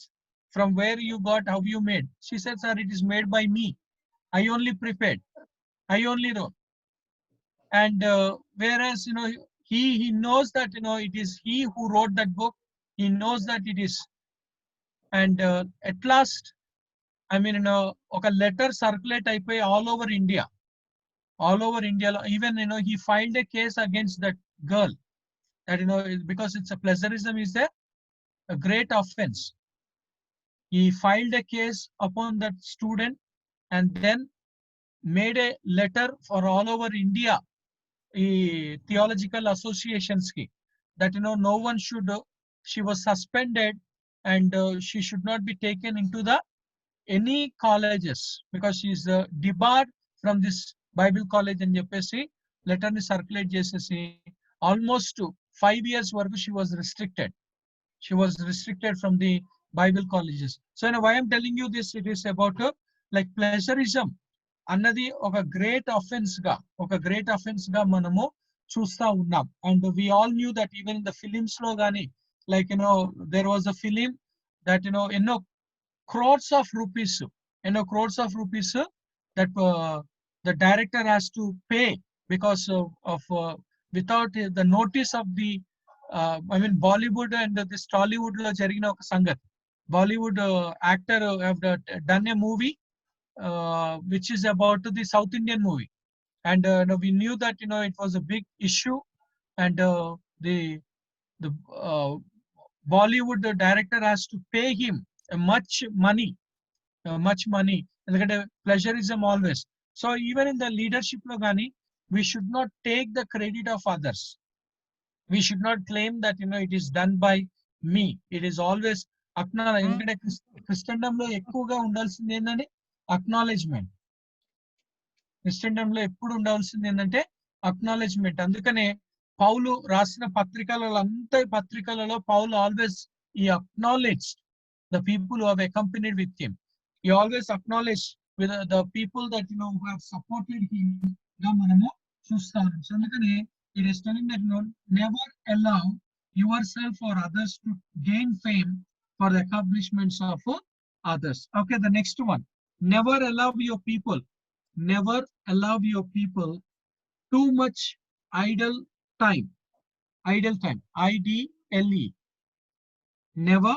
from where you got, how you made? She said, sir, it is made by me. I only prepared, I only wrote. And whereas he knows that it is he who wrote that book. He knows that it is. And at last, I mean oka letter circulate అయిపోయి all over India, even he filed a case against that girl, that because it's a pleasureism is a great offense. He filed a case upon that student and then made a letter for all over India, theological associations ki, that no one should, she was suspended, and she should not be taken into the any colleges because she is debarred from this Bible college అని చెప్పేసి letter ని circulate చేసేసి almost 5 years వరకు she was restricted from the Bible colleges. So why I'm telling you this, it is about like pleasureism అన్నది ఒక great offence గా మనము చూస్తా ఉన్నాం. And we all knew that even in the films లో గానీ, like, there was a film that, crores of rupees, that the director has to pay because of without the notice of the, Bollywood and this Tollywood lo jarigina oka sangat. Bollywood actor have done a movie which is about the South Indian movie, and we knew that it was a big issue, and the Bollywood director has to pay him much money, ఎందుకంటే pleasureism always. So even in the leadership lo gani, we should not take the credit of others. We should not claim that it is done by me. It is always acknowledge. ఎందుకంటే క్రిస్టియన్డంలో ఎక్కువగా ఉండాల్సింది ఏంటంటే acknowledgement. క్రిస్టియన్డంలో ఎప్పుడు ఉండాల్సింది ఏంటంటే acknowledgement. అందుకనే పౌలు రాసిన పత్రికలలో పౌలు always he acknowledged the people who have accompanied with him. He always acknowledged with the people that who have supported him. గా మనము చూస్తాం. సో అందుకనే it is telling that never allow yourself or others to gain fame for the accomplishments of others. Okay, the next one. Never allow your people too much idle time. IDLE. Never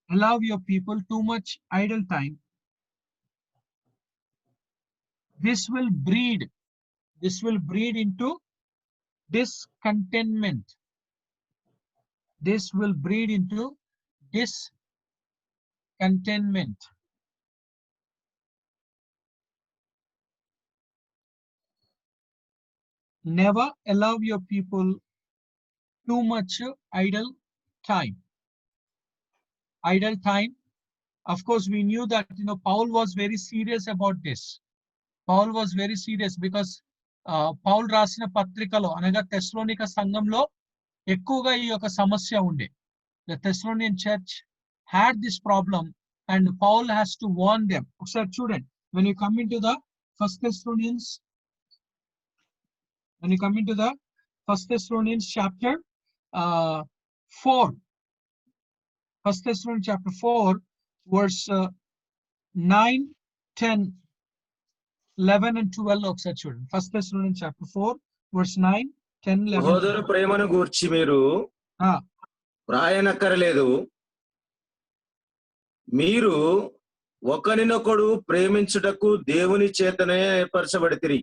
allow your people too much idle time. This will breed into discontentment. This will breed into discontentment. Never allow your people too much idle time. Of course, we knew that Paul was very serious about this. Paul was very serious because Paul రాసిన పత్రికలో అనగా తెస్సలోనిక సంఘంలో ఎక్కువగా ఈ యొక్క సమస్య ఉండే. The Thessalonian church had this problem and Paul has to warn them. ఒకసారి చూడండి, when you come into the First Thessalonians chapter 4, First Thessalonians chapter 4, verse 9, 10, 11 and 12 ఒకసారి చూడండి. First Thessalonians chapter 4, verse 9, 10, 11. సహోదర ప్రేమను గూర్చి మీరు రాయనక్కరలేదు. మీరు ఒకరినొకడు ప్రేమించుటకు దేవుని చేతనే ఏర్పరచబడితిరి.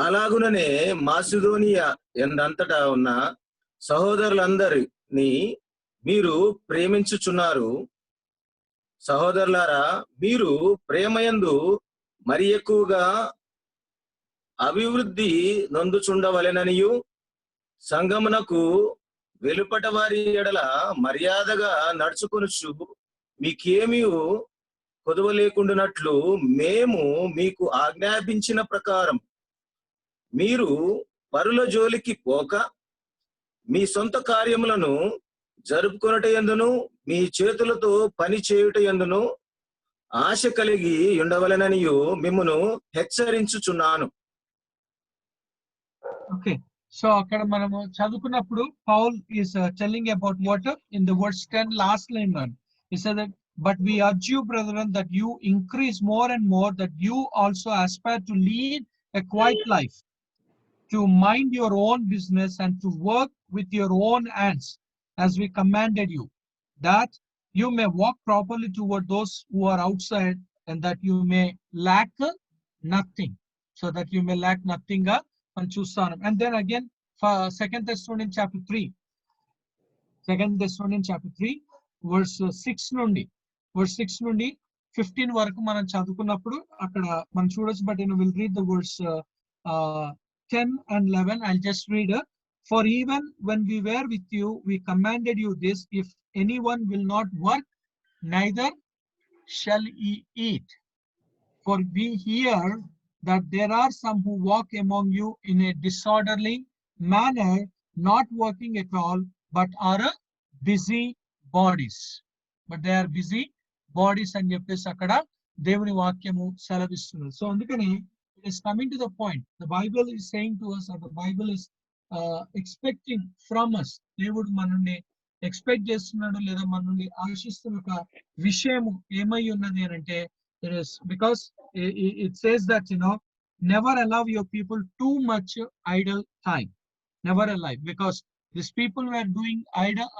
అలాగుననే మాసిదోనియా ఎందంతటా ఉన్న సహోదరులందరినీ మీరు ప్రేమించుచున్నారు. సహోదరులారా, మీరు ప్రేమయందు మరి ఎక్కువగా అభివృద్ధి నొందుచుండవలెననియు సంగమునకు వెలుపట వారి ఎడల మర్యాదగా నడుచుకొనుచు మీకేమీ కొదువ లేకుండానట్లు మేము మీకు ఆజ్ఞాపించిన ప్రకారం మీరు పరుల జోలికి పోక మీ సొంత కార్యములను జరుపుకొనుట యందును మీ చేతులతో పని చేయుట యందును ఆశ కలిగి ఉండవలెననియు మిమ్మును హెచ్చరించుచున్నాను. Okay, so akkada manamu chadukunnappudu Paul is telling about what in the verse 10 last line one. He said that, but we urge you, brethren, that you increase more and more, that you also aspire to lead a quiet life, to mind your own business and to work with your own hands as we commanded you, that you may walk properly toward those who are outside, and that you may lack nothing. So that you may lack nothing. And then again, for 2 Thessalonians chapter 3, verse 6 నుండి 15 వరకు మనం చదువుకున్నప్పుడు అక్కడ మనం చూడొచ్చు. But we'll read the verse 10 and 11. I'll just read it. For even when we were with you, we commanded you this: if anyone will not work, neither shall he eat. For we hear that there are some who walk among you in a disorderly manner, not working at all, but are busy bodies. But they are busy bodies అని చెప్పేసి అక్కడ దేవుని వాక్యము సెలవిస్తున్నారు. So అందుకని it is coming to the point. The Bible is saying to us, or the Bible is expecting from us, దేవుడు మనల్ని expect చేస్తున్నాడు లేదా మనల్ని ఆశిస్తున్న ఒక విషయము ఏమై ఉన్నది అని అంటే it is because it says that never allow your people too much idle time, never allow, because these people were doing idle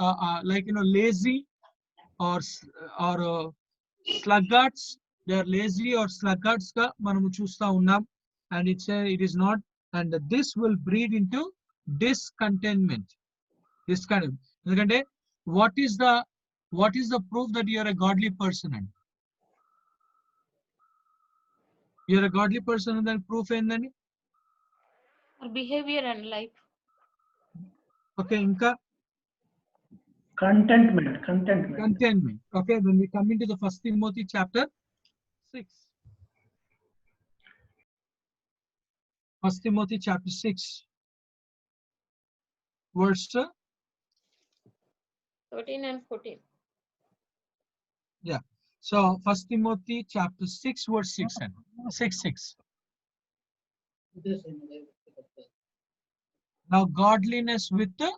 like lazy or sluggards. They are lazy or sluggards ga manamu chusta unnam, and it is not, and this will breed into discontentment. Endukante what is the proof that you are a godly person? And you are a godly person, and then proof endani Behavior and life. okay, inka contentment. Okay, when we come into the First Timothy chapter 6. First Timothy chapter 6, verse 13 and 14. yeah. So First Timothy chapter 6, verse 6 and 6. Now godliness with the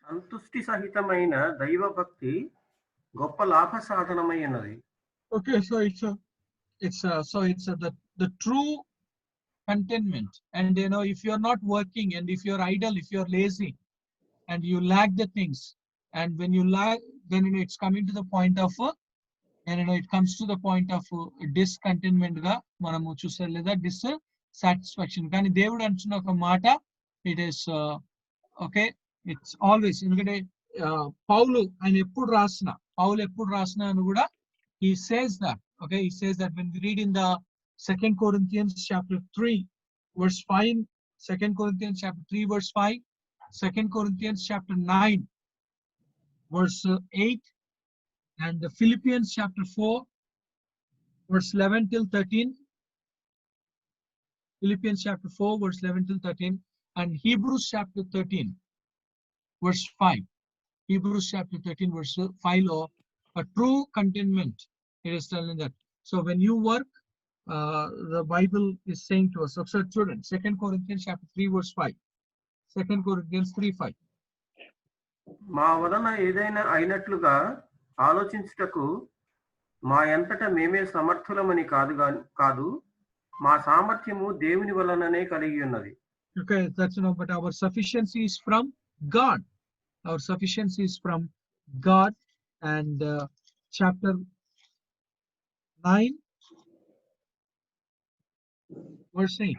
సంతుష్టి సహితమైన దైవ భక్తి గొప్ప లాభ సాధనమై ఉన్నది. okay, so it's the true contentment, and if you are not working, and if you are idle, if you are lazy, and you lack the things, and when you lack, then it's coming to the point of and it comes to the point of discontentment ga manamu chusaru leda dissatisfaction. Kani devudu antunna oka maata, it is okay, it's always ఎందుకంటే పౌలు ఎప్పుడు రాసిన అని కూడా he says that, okay, he says that when we read in the 2 Corinthians chapter 3 verse 5, 2 Corinthians chapter 3 verse 5, 2 Corinthians chapter 9 verse 8, and the Philippians chapter 4 verse 11 till 13, Philippians chapter 4 verse 11 till 13, and Hebrews chapter 13 verse 5. Hebrews chapter 13 verse 5, or a true contentment, it is telling that. So when you work, the Bible is saying to us, so children, 2 Corinthians chapter 3 verse 5, 2 Corinthians 3:5. మా వలన ఏదైనా అయినట్లుగా ఆలోచించుటకు మా ఎంతట మేమే సమర్థులమని కాదు, మా సామర్థ్యము దేవుని వలననే కలిగి ఉన్నది. Okay, that's but our sufficiency is from God. Our sufficiency is from God. And chapter 9 verse 8,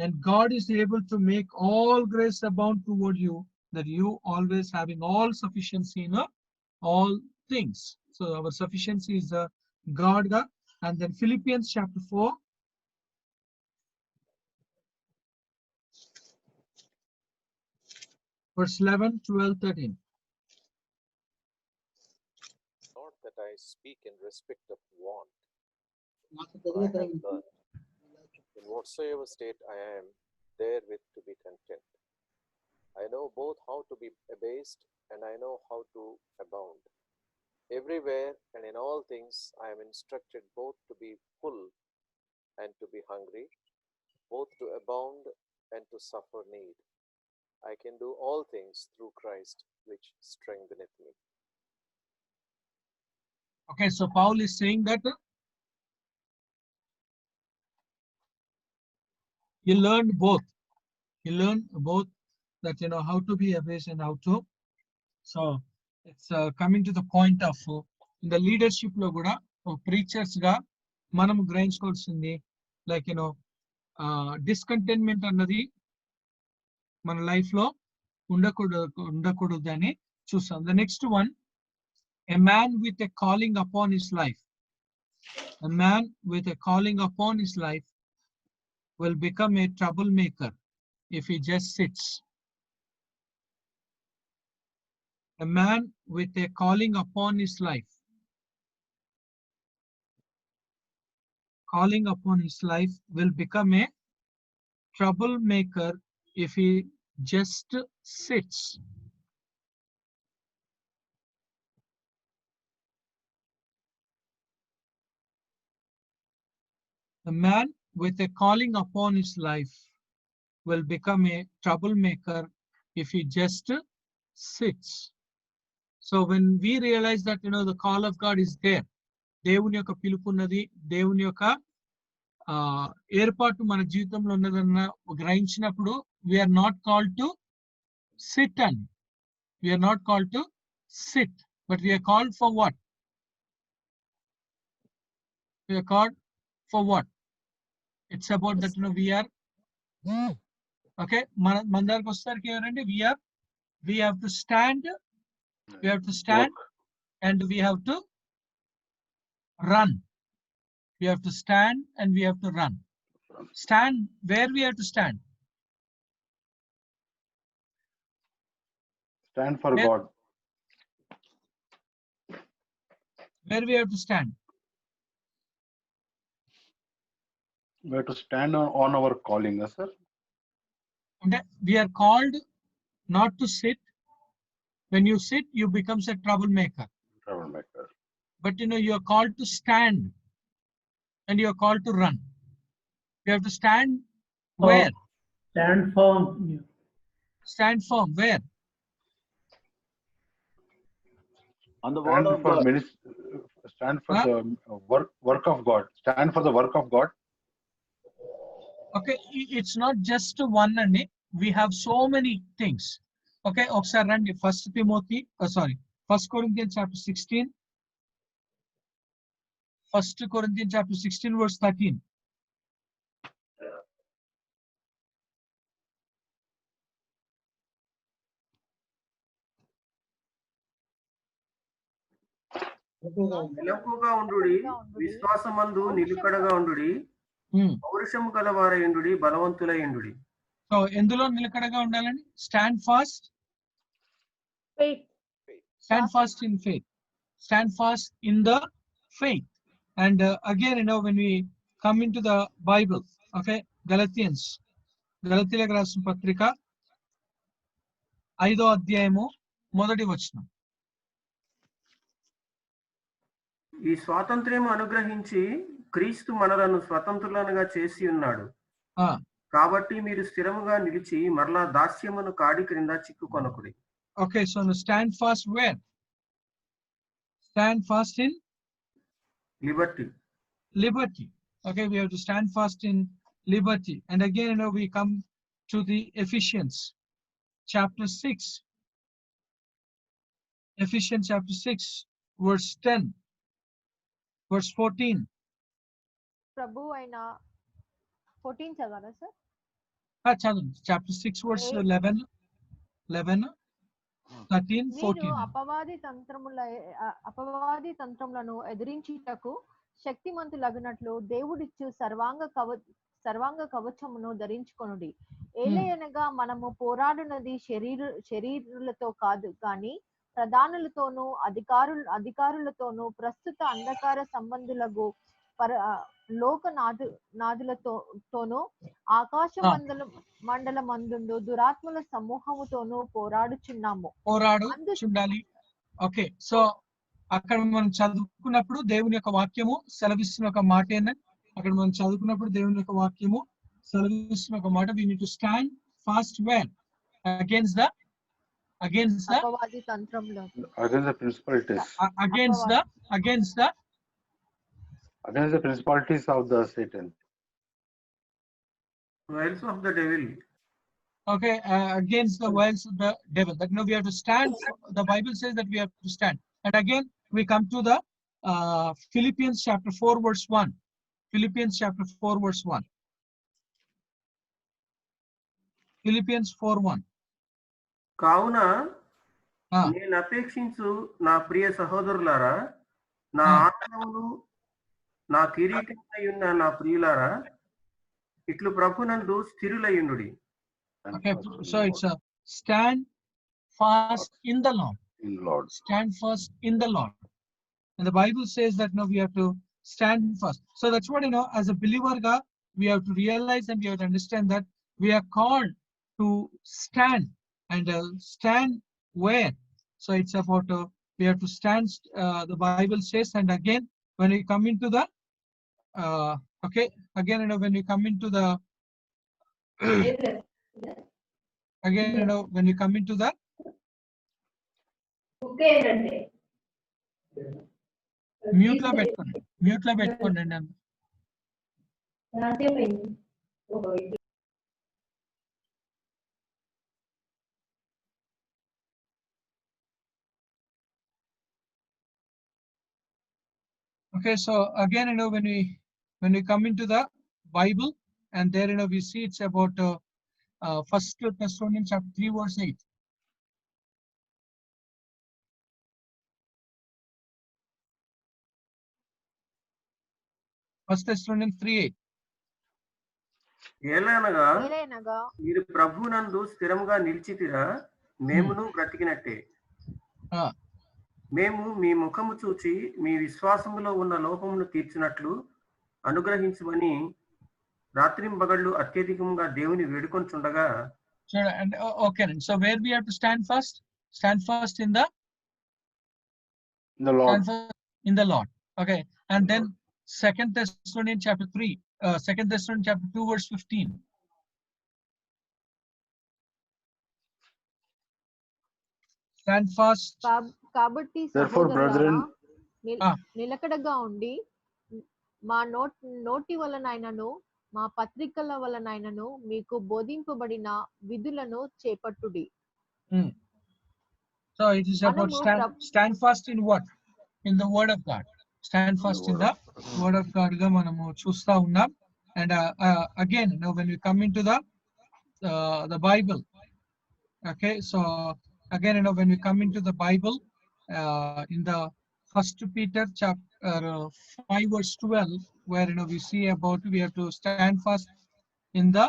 and God is able to make all grace abound toward you, that you always having all sufficiency in all things. So our sufficiency is God. And then Philippians chapter 4 verse 11, 12, 13. Not that I speak in respect of want, for I have learned in whatsoever state I am, therewith to be content. I know both how to be abased, and I know how to abound. Everywhere and in all things I am instructed both to be full and to be hungry, both to abound and to suffer need. I can do all things through Christ, which strengtheneth me. Okay, so Paul is saying that he learned both. He learned both, that how to be abased and how to. So it's coming to the point of in the leadership lo kuda preachers ga manam గ్రహించుకోవాల్సింది, like discontentment అన్నది మన life లో ఉండకూడదు అని చూస్తాం. The next one, a man with a calling upon his life. A man with a calling upon his life will become a troublemaker if he just sits. A man with a calling upon his life, will become a troublemaker if he just sits. A man with a calling upon his life will become a troublemaker if he just sits. So when we realize that, the call of God is there, దేవుని యొక్క పిలుపు ఉన్నది, దేవుని యొక్క ఏర్పాటు మన జీవితంలో ఉన్నదన్న గ్రహించినప్పుడు we are not called to sit, and we are not called to sit, but we are called for what? We are called for what? It's about that, we are okay. మన దగ్గరకు వచ్చేసరికి ఏమంటే we have to stand, and we have to run. We have to stand and we have to run. Stand, where we have to stand? Stand for Where- God. Where we have to stand? We have to stand on our calling, sir. Okay, we are called not to sit. When you sit, you becomes a troublemaker. Troublemaker. But you are called to stand, and you are called to run. You have to stand where? Stand firm. Stand firm. Where? On the word Stand of for God. stand for Huh? the work of God. Stand for the work of God. Okay, it's not just one, and we have so many things. Okay, ఒకసారి రండి, 1 Corinthians chapter 16. 1 Corinthians chapter 16 verse 13. మెలకువగా ఉండుడి, విశ్వాసమందు నిలుకడగా ఉండుడి, పౌరుషము గలవారయుండుడి, బలవంతులయుండుడి. So ఎందులో నిలకడగా ఉండాలండి? Stand fast. Faith. Stand fast in faith. Stand fast in the faith. And again, when we come into the Bible, okay, గలతీయులకు రాసిన పత్రిక 5వ అధ్యాయము 1వ వచనం. ఈ స్వాతంత్ర్యం అనుగ్రహించి క్రీస్తు మనలను స్వతంత్రులనుగా చేసి ఉన్నాడు. కాబట్టి మీరు స్థిరముగా నిలిచి మరలా దాస్యమును కాడి క్రింద చిక్కుకొనకుడి. Okay, so now stand fast where? Stand fast in liberty. Liberty. Okay, we have to stand fast in liberty. And again, we come to the Ephesians chapter 6. Ephesians chapter 6, verse 10, verse 14. ప్రభు అయిన 14 చదవాలా sir? చదవండి. Chapter 6, verse 11, 13, 14. మీరు అపవాది తంత్రములను ఎదిరించుటకు శక్తిమంతులగునట్లు దేవుడిచ్చు సర్వాంగ కవచమును ధరించుకొనుడి. ఏలయనగా మనము పోరాడునది శరీరులతో కాదు కానీ ప్రధానులతోనూ అధికారులతోనూ ప్రస్తుత అంధకార సంబంధులకు లోకనాథులతోనూ ఆకాశ మండలమందుండు దురాత్మల సమూహముతోనూ పోరాడుచున్నాము. ఓకే, సో అక్కడ మనం చదువుకున్నప్పుడు దేవుని యొక్క వాక్యము సెలవిస్తున్న ఒక మాట ఏంటంటే, అక్కడ మనం చదువుకున్నప్పుడు దేవుని యొక్క వాక్యము సెలవిస్తున్న ఒక మాట, we need to stand fast where? Against the అపవాది తంత్రములు, against the principalities, against the principalities of the Satan, wiles of the devil. Okay, against the wiles of the devil. That we have to stand. The Bible says that we have to stand. And again, we come to the Philippians chapter 4 verse 1. Philippians chapter 4 verse 1. Philippians 4:1. కావున నేను అపేక్షించు నా ప్రియ సహోదరులారా, నా ఆత్మను నా కిరీటమై ఉన్న నా ప్రియులారా, ఇట్లు ప్రభునందు స్థిరులయుండుడి. Okay, so it's a stand fast in the Lord. Stand fast in the Lord. And the Bible says that we have to stand fast. So that's what, as a believer, we have to realize and we have to understand that we are called to stand. And stand where? So it's about, we have to stand, the Bible says, and again, when we come into the, when we come into the Again, you know, when you come into the mute lo పెట్టుకోండి నన్ను. Okay, so again, you know, when we come into the Bible, and there, you know, we see it's about First Thessalonians chapter 3, verse 8. First Thessalonians 3:8. ఏలైనగా ఏలైనగా మీరు ప్రభువునందు స్థిరముగా నిలిచితిరా, మేమును బ్రతికినట్టే. మేము మీ ముఖము చూచి మీ విశ్వాసములో ఉన్న లోపమును తీర్చినట్లు అనుగ్రహించమని రాత్రింబగళ్ళు అత్యధికంగా దేవుని వేడుకొంచుండగా. And okay, so where we have to stand first? Stand first in the Lord. In the Lord. Okay, and then Second Thessalonians chapter 3, Second Thessalonians chapter 2, verse 15. Stand fast. కాబట్టి Therefore, brethren, నిలకడగా ఉండి మా నోటి వలనైనను మా పత్రికల వలనైనను మీకు బోధింపబడిన విధులను చేపట్టుడి. So it is about stand fast in what? In the word of God. Stand fast in the word of God ga manamu chusta unnam. And again, you know, when we come into the Bible, okay, so again, you know, when we come into the Bible, in the First Peter chapter 5, verse 12, where, you know, we see about we have to stand fast in the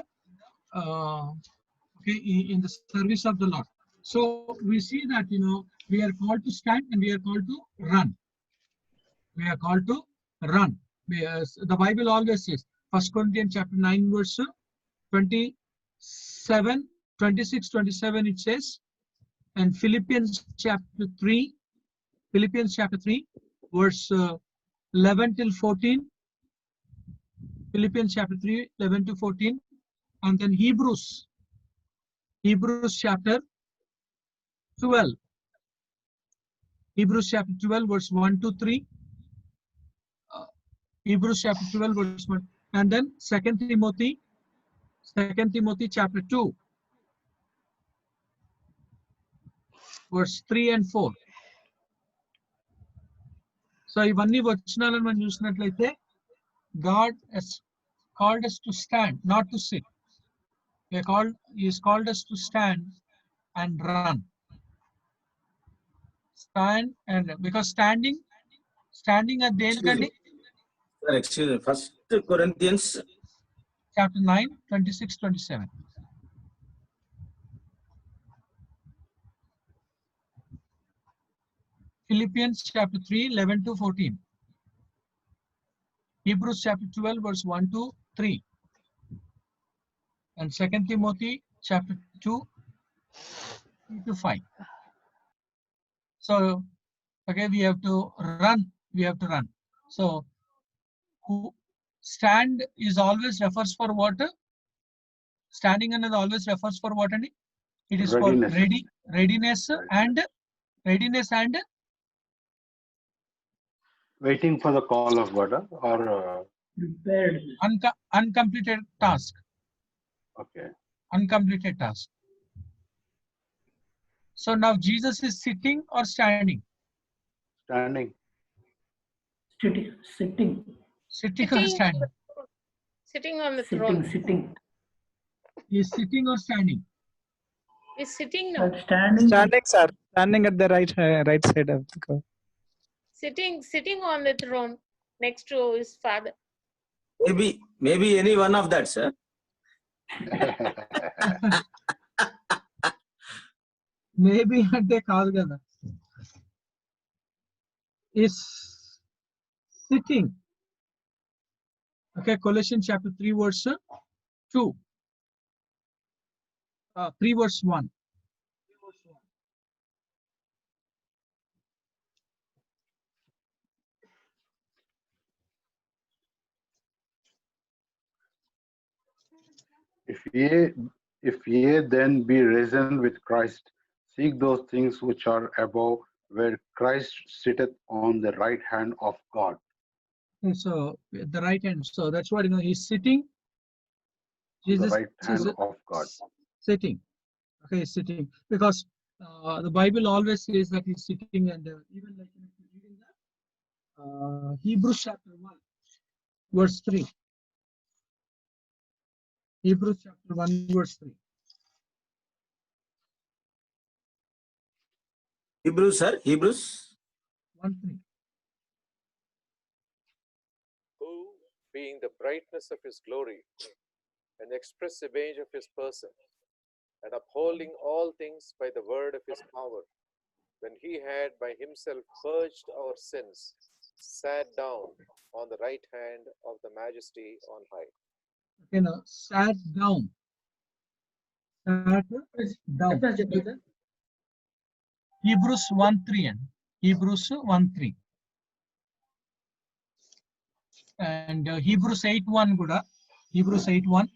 in the service of the Lord. So we see that, you know, we are called to stand and we are called to run. We are called to run. The Bible always says, 1 Corinthians chapter 9, verse 27, 26, 27, it says, and Philippians chapter 3, verse 11 till 14, Philippians chapter 3, 11 to 14, and then Hebrews chapter 12, Hebrews chapter 12, verse 1 to 3, Hebrews chapter 12, verse 1, and then Second Timothy chapter 2, verse 3 and 4. So ఇవన్నీ వచనాలను మనం చూసినట్లయితే God has called us to stand, not to sit. He has called us to stand and run. Stand, and because standing at దేనికండి? Excuse me. First Corinthians chapter 9, 26, 27. Philippians chapter 3, 11 to 14. Hebrews chapter 12, verse 1 to 3. And Second Timothy chapter 2, 3 to 5. So, okay, we have to run. So, who stand is always refers for what? Standing another always refers for what? It is readiness. For readiness and waiting for the call of God or uncompleted task. Okay. Uncompleted task. So now Jesus is sitting or standing? Standing. Sitting. Sitting or standing? Sitting on the throne. Sitting. He is sitting or standing? He's sitting now. Standing, sir. Standing at the right side of the car. Sitting on the throne next to his father. Maybe any one of that, sir. Maybe అంటే కాదు కదా. Is sitting. Okay, Colossians chapter 3, verse 2. 3 verse 1. If ye If ye then be risen with Christ, seek those things which are above, where Christ sitteth on the right hand of God. Okay, so the right hand. So that's what he's sitting. Jesus the right hand is of God. Sitting. Okay, sitting. Because the Bible always says that he's sitting, and even like if you're reading that, Hebrews chapter 1, verse 3. Hebrews chapter 1, verse 3. Hebrews, sir. Hebrews 1:3. Who, being the brightness of his glory and expressive image of his person, and upholding all things by the word of his power, when he had by himself purged our sins, sat down on the right hand of the majesty on high. Okay, now sat down. Sat down. Hebrews 1:3 and Hebrews 1:3. And Hebrews 8:1 kuda. Hebrews 8:1.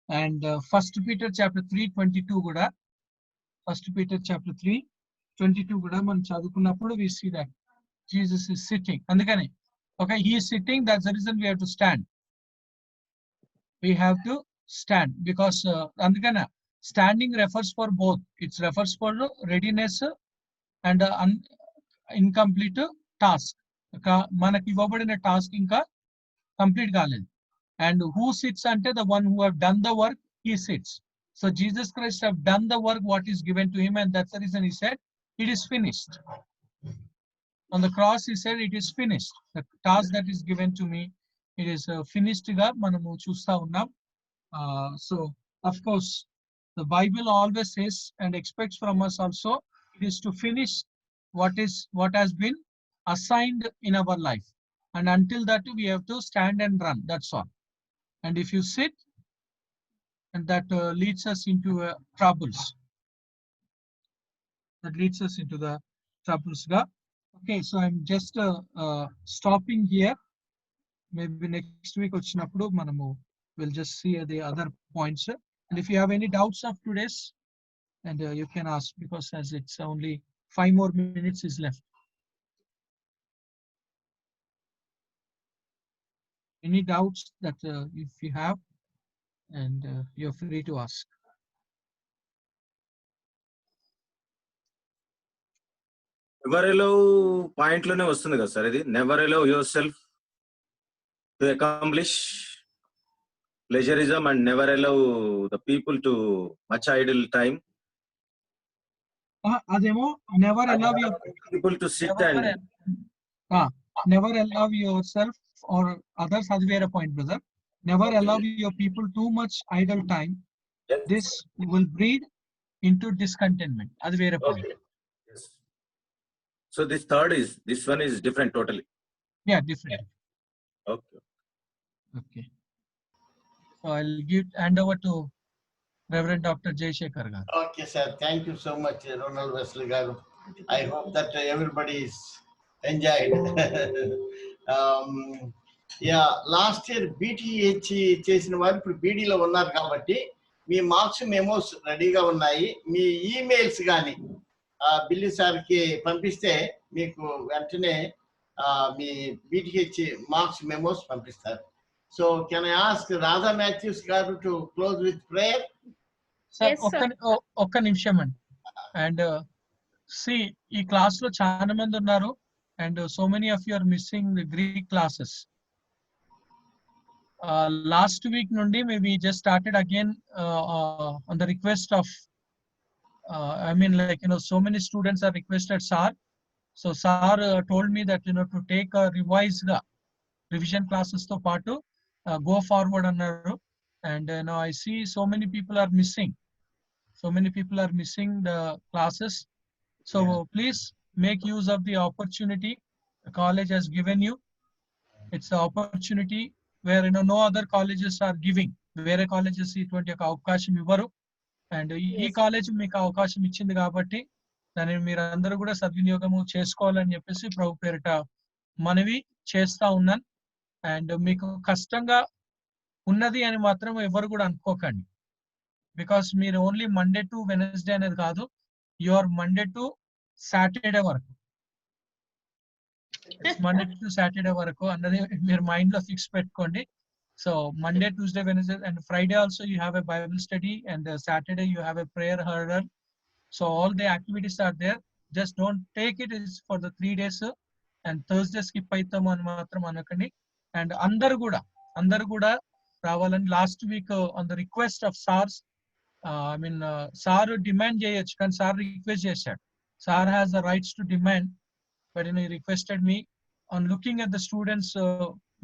And 1 Peter chapter 3:22 kuda. 1 Peter chapter 3:22 kuda మనం చదువుకున్నప్పుడు we see that Jesus is sitting. అందుకని okay, he is sitting, that's the reason we have to stand. We have to stand because అందుకని standing refers for both. It refers for readiness and incomplete task. మనకి ఇవ్వబడిన task ఇంకా complete కాలేదు. And who sits ante the one who have done the work, he sits. So Jesus Christ have done the work what is given to him, and that's the reason he said it is finished. On the cross he said it is finished. The task that is given to me, it is finished ga manamu chusta unnam. So of course the Bible always says and expects from us also, it is to finish what has been assigned in our life, and until that we have to stand and run, that's all. And if you sit, and that leads us into troubles. That leads us into the troubles. Okay, so I'm just stopping here. Maybe next week vachinappudu manamu we'll just see the other points. And if you have any doubts of today's, and you can ask, because as it's only 5 more minutes is left. Any doubts that if you have, and you're free to ask. Never allow point లోనే వస్తుంది కదా sir ఇది, never allow yourself to accomplish plagiarism and never allow the people to much idle time. అదేమో never allow your people to sit and never allow yourself or others, అది వేరే point brother. Never allow your people too much idle time. Yes. This will breed into discontentment. అది వేరే point. Okay. Yes. So this one is different totally. Yeah, different. Okay. Okay. So I'll hand over to Reverend Dr. Jay Shekhar garu. Okay, sir. Thank you so much, Ronald Wesley garu. I hope that everybody is enjoyed. Last year BTH చేసిన వారు ఇప్పుడు బీడీలో ఉన్నారు కాబట్టి మీ marks memos రెడీగా ఉన్నాయి. మీ emails కానీ బిల్లి సార్కి పంపిస్తే మీకు వెంటనే మీ బీటీహెచ్ మార్క్స్ మెమోస్ పంపిస్తారు. So can I ask Radha Mathews garu to close with prayer? ఒక్క నిమిషం అండి. అండ్ ఈ క్లాస్ లో చాలా మంది ఉన్నారు, and so many of you are missing the Greek classes. Last week nundi we just started again on the request of so many students are requested sir. So sir told me that to take a revision classes to paatu go forward annaru. And I see so many people are missing. The classes. So please make use of the opportunity the college has given you. It's the opportunity where no other colleges are giving. Where colleges ఇటువంటి ఒక అవకాశం ఇవ్వరు, and ఈ college మీకు అవకాశం ఇచ్చింది కాబట్టి దానిని మీరు అందరూ కూడా సద్వినియోగము చేసుకోవాలని చెప్పేసి ప్రభు పేరిట మనవి చేస్తా ఉన్నాను. అండ్ మీకు కష్టంగా ఉన్నది అని మాత్రం ఎవరు కూడా అనుకోకండి. బికాస్ మీరు ఓన్లీ మండే టు వెనస్డే అనేది కాదు, యువర్ మండే టు సాటర్డే వరకు, మండే టు సాటర్డే వరకు అన్నది మీరు మైండ్ లో ఫిక్స్ పెట్టుకోండి. So Monday, Tuesday, Wednesday and Friday also you have a Bible study and Saturday you have a prayer harder. So all the activities are there. Just don't take it is for the 3 days and Thursday skip అవుతాము అని మాత్రం అనకండి. అండ్ అందరు కూడా రావాలని last week on the request of sirs, I mean sir demand చేయొచ్చు కానీ సార్ రిక్వెస్ట్ చేశాడు. Sir has the rights to demand, but he requested me on looking at the students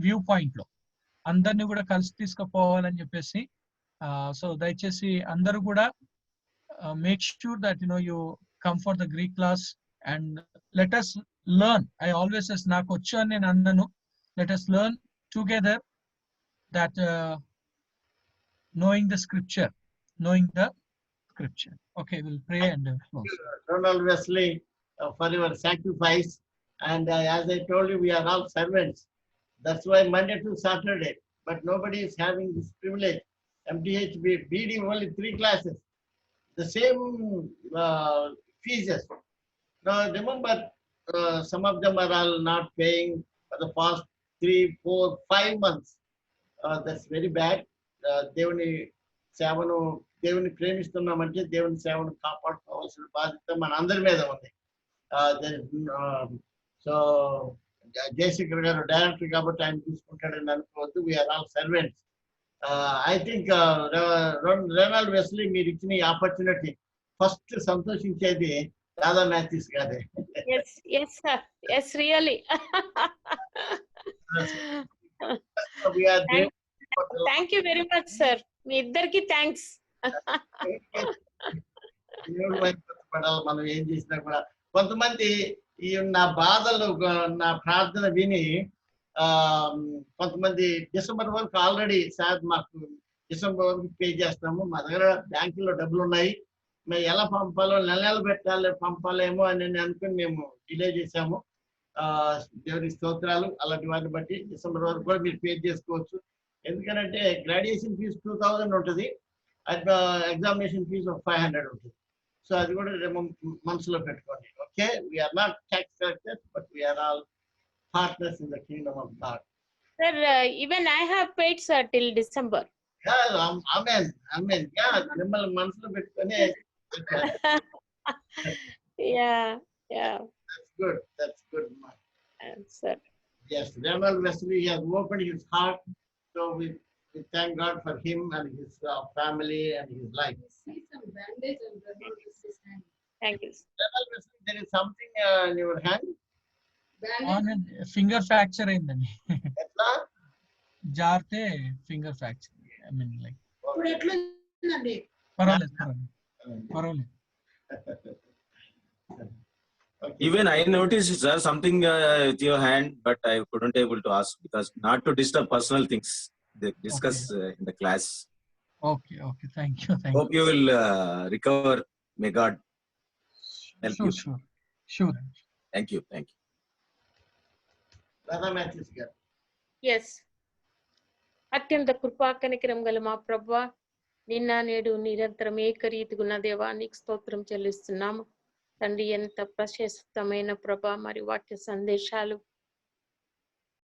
view point లో అందరినీ కూడా కలిసి తీసుకుపోవాలని చెప్పేసి. సో దయచేసి అందరూ కూడా make sure that you come for the Greek class and let us learn. I always says నాకు వచ్చు అని నేను అన్నాను. Let us learn together that knowing the scripture. Okay, we'll pray and close. Ronald Wesley, for your sacrifice. And as I told you, we are all servants. That's why Monday to Saturday. But nobody is having this privilege. MTH BD only 3 classes. The same fees. Now remember, some of them are all not paying for the past 3, 4, 5 months. That's very bad. దేవుని సేవను ప్రేమిస్తున్నామంటే దేవుని సేవను కాపాడుకోవాల్సిన బాధ్యత మన అందరి మీద ఉంది. సో జయశేఖర్ గారు డైరెక్టర్ కాబట్టి ఆయన చూసుకుంటాడని అనుకోవద్దు. We're all servants. I think Reynold Wesley మీరు ఇచ్చిన ఈ ఆపర్చునిటీ ఫస్ట్ సంతోషించేది రాధా మ్యాథ్యూస్ గారే. Yes sir, yes really. Thank you very much sir. మీ ఇద్దరికి థ్యాంక్స్. మనం ఏం చేసినా కూడా కొంతమంది ఈ నా బాధలు నా ప్రార్థన విని కొంతమంది డిసెంబర్ వరకు ఆల్రెడీ సార్ మాకు డిసెంబర్ వరకు పే చేస్తాము, మా దగ్గర బ్యాంకులో డబ్బులు ఉన్నాయి, మేము ఎలా పంపాలో నెలలు పంపాలేమో అని అనుకుని మేము డిలే చేసాము. దేవుని స్తోత్రాలు. అలాంటి వాటిని బట్టి డిసెంబర్ వరకు కూడా మీరు పే చేసుకోవచ్చు. ఎందుకంటే గ్రాడ్యుయేషన్ ఫీజు 2000 ఉంటుంది, ఎగ్జామినేషన్ ఫీజు 500 ఉంటుంది. సో అది కూడా మనసులో పెట్టుకోండి. Okay, we're not tax collectors but we're all partners in the kingdom of God. Sir, even I have paid sir till December. Amen. Yeah, మిమ్మల్ని మనసులో పెట్టుకొని. Yeah. That's good. Sir. Yes, Ronald Wesley has opened his heart, so we thank God for him and his family and his life. See some bandage on his hand. Thank you. Ronald Wesley, there is something in your hand. Finger fracture అయిందండి. జారితే finger fracture. I mean like పర్వాలేదు. Even I noticed sir something with your hand, but I couldn't able to ask because not to disturb personal things. They discuss in the class. Okay. Thank you. Hope you will recover. May God help you. Sure. Thank you. Yes. అత్యంత కృపా కనికరం గల మా ప్రభువా, నిన్న నేడు నిరంతరం ఏకరీతిగున్న దేవా నీకు స్తోత్రం చెల్లిస్తున్నాము తండ్రి. ఎంత ప్రశస్తమైన ప్రభా మరి వాక్య సందేశాలు